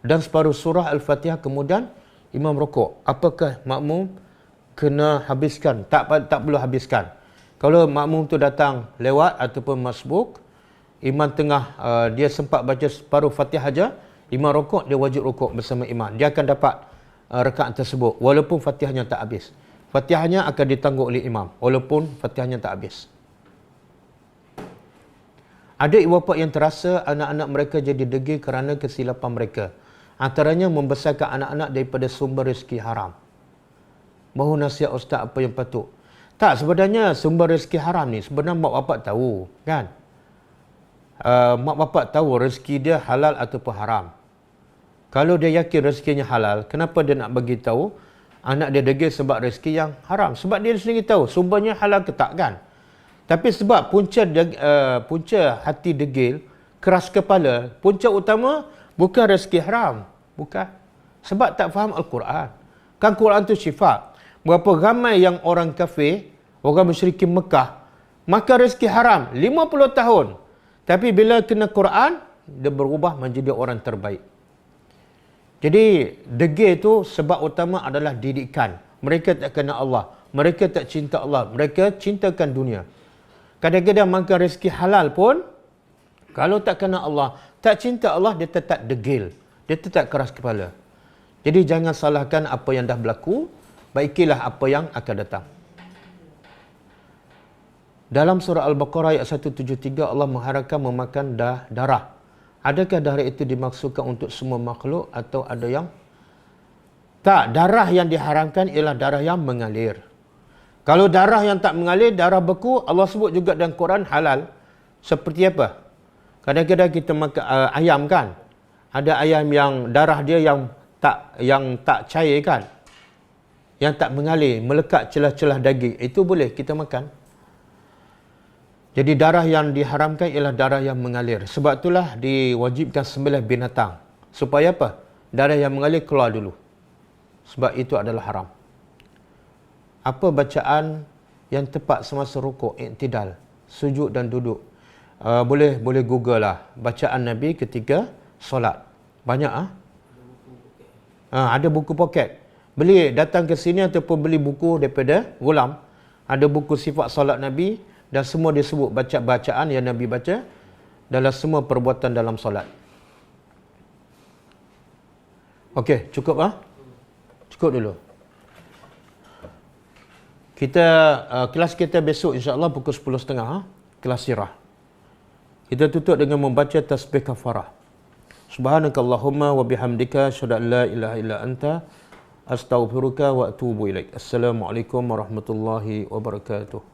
S1: Dan separuh surah Al-Fatihah kemudian imam rokok. Apakah makmum kena habiskan? Tak perlu habiskan. Kalau makmum tu datang lewat ataupun masbuk, imam tengah dia sempat baca separuh Fatihah aja, imam rokok, dia wajib rokok bersama imam. Dia akan dapat rakaat tersebut walaupun Fatihahnya tak habis. Fatihahnya akan ditanggung oleh imam walaupun Fatihahnya tak habis. Ada ibu bapa yang terasa anak-anak mereka jadi degil kerana kesilapan mereka. Antaranya membesarkan anak-anak daripada sumber rezeki haram. Mahu nasihat Ustaz apa yang patut? Tak, sebenarnya sumber rezeki haram ni sebenarnya mak bapak tahu, kan? Mak bapak tahu rezeki dia halal ataupun haram. Kalau dia yakin rezekinya halal, kenapa dia nak bagi tahu anak dia degil sebab rezeki yang haram? Sebab dia sendiri tahu sumbernya halal ke tak, kan? Tapi sebab punca hati degil, keras kepala, punca utama bukan rezeki haram. Bukan. Sebab tak faham Al-Quran. Kan Quran tu sifat. Berapa ramai yang orang kafir, orang musyrikin Mekah, makan rezeki haram 50 tahun. Tapi bila kena Quran, dia berubah menjadi orang terbaik. Jadi degil tu sebab utama adalah didikan. Mereka tak kenal Allah. Mereka tak cinta Allah. Mereka cintakan dunia. Kadang-kadang makan rezeki halal pun, kalau tak kenal Allah, tak cinta Allah, dia tetap degil. Dia tetap keras kepala. Jadi jangan salahkan apa yang dah berlaku. baikilah apa yang akan datang. Dalam surah Al-Baqarah ayat 173 Allah mengharamkan memakan darah. Adakah darah itu dimaksudkan untuk semua makhluk atau ada yang tak? Darah yang diharamkan ialah darah yang mengalir. Kalau darah yang tak mengalir, darah beku, Allah sebut juga dalam Quran halal. Seperti apa? Kadang-kadang kita makan ayam kan. Ada ayam yang darah dia yang tak cair kan. Yang tak mengalir, melekat celah-celah daging. Itu boleh kita makan. Jadi darah yang diharamkan ialah darah yang mengalir. Sebab itulah diwajibkan sembelih binatang. Supaya apa? Darah yang mengalir keluar dulu. Sebab itu adalah haram. Apa bacaan yang tepat semasa rukuk, iktidal, sujud dan duduk? Boleh Google lah. Bacaan Nabi ketika solat. Banyak ada buku poket. Datang ke sini ataupun beli buku daripada Ghulam. Ada buku sifat solat Nabi dan semua dia sebut bacaan yang Nabi baca dalam semua perbuatan dalam solat. Okey, cukup Cukup dulu. Kelas kita besok insya-Allah pukul 10.30 kelas sirah. Kita tutup dengan membaca tasbih kafarah. Subhanakallahumma wa bihamdika asyhadu an la ilaha illa anta astaghfiruka wa atubu ilaik. Assalamualaikum warahmatullahi wabarakatuh.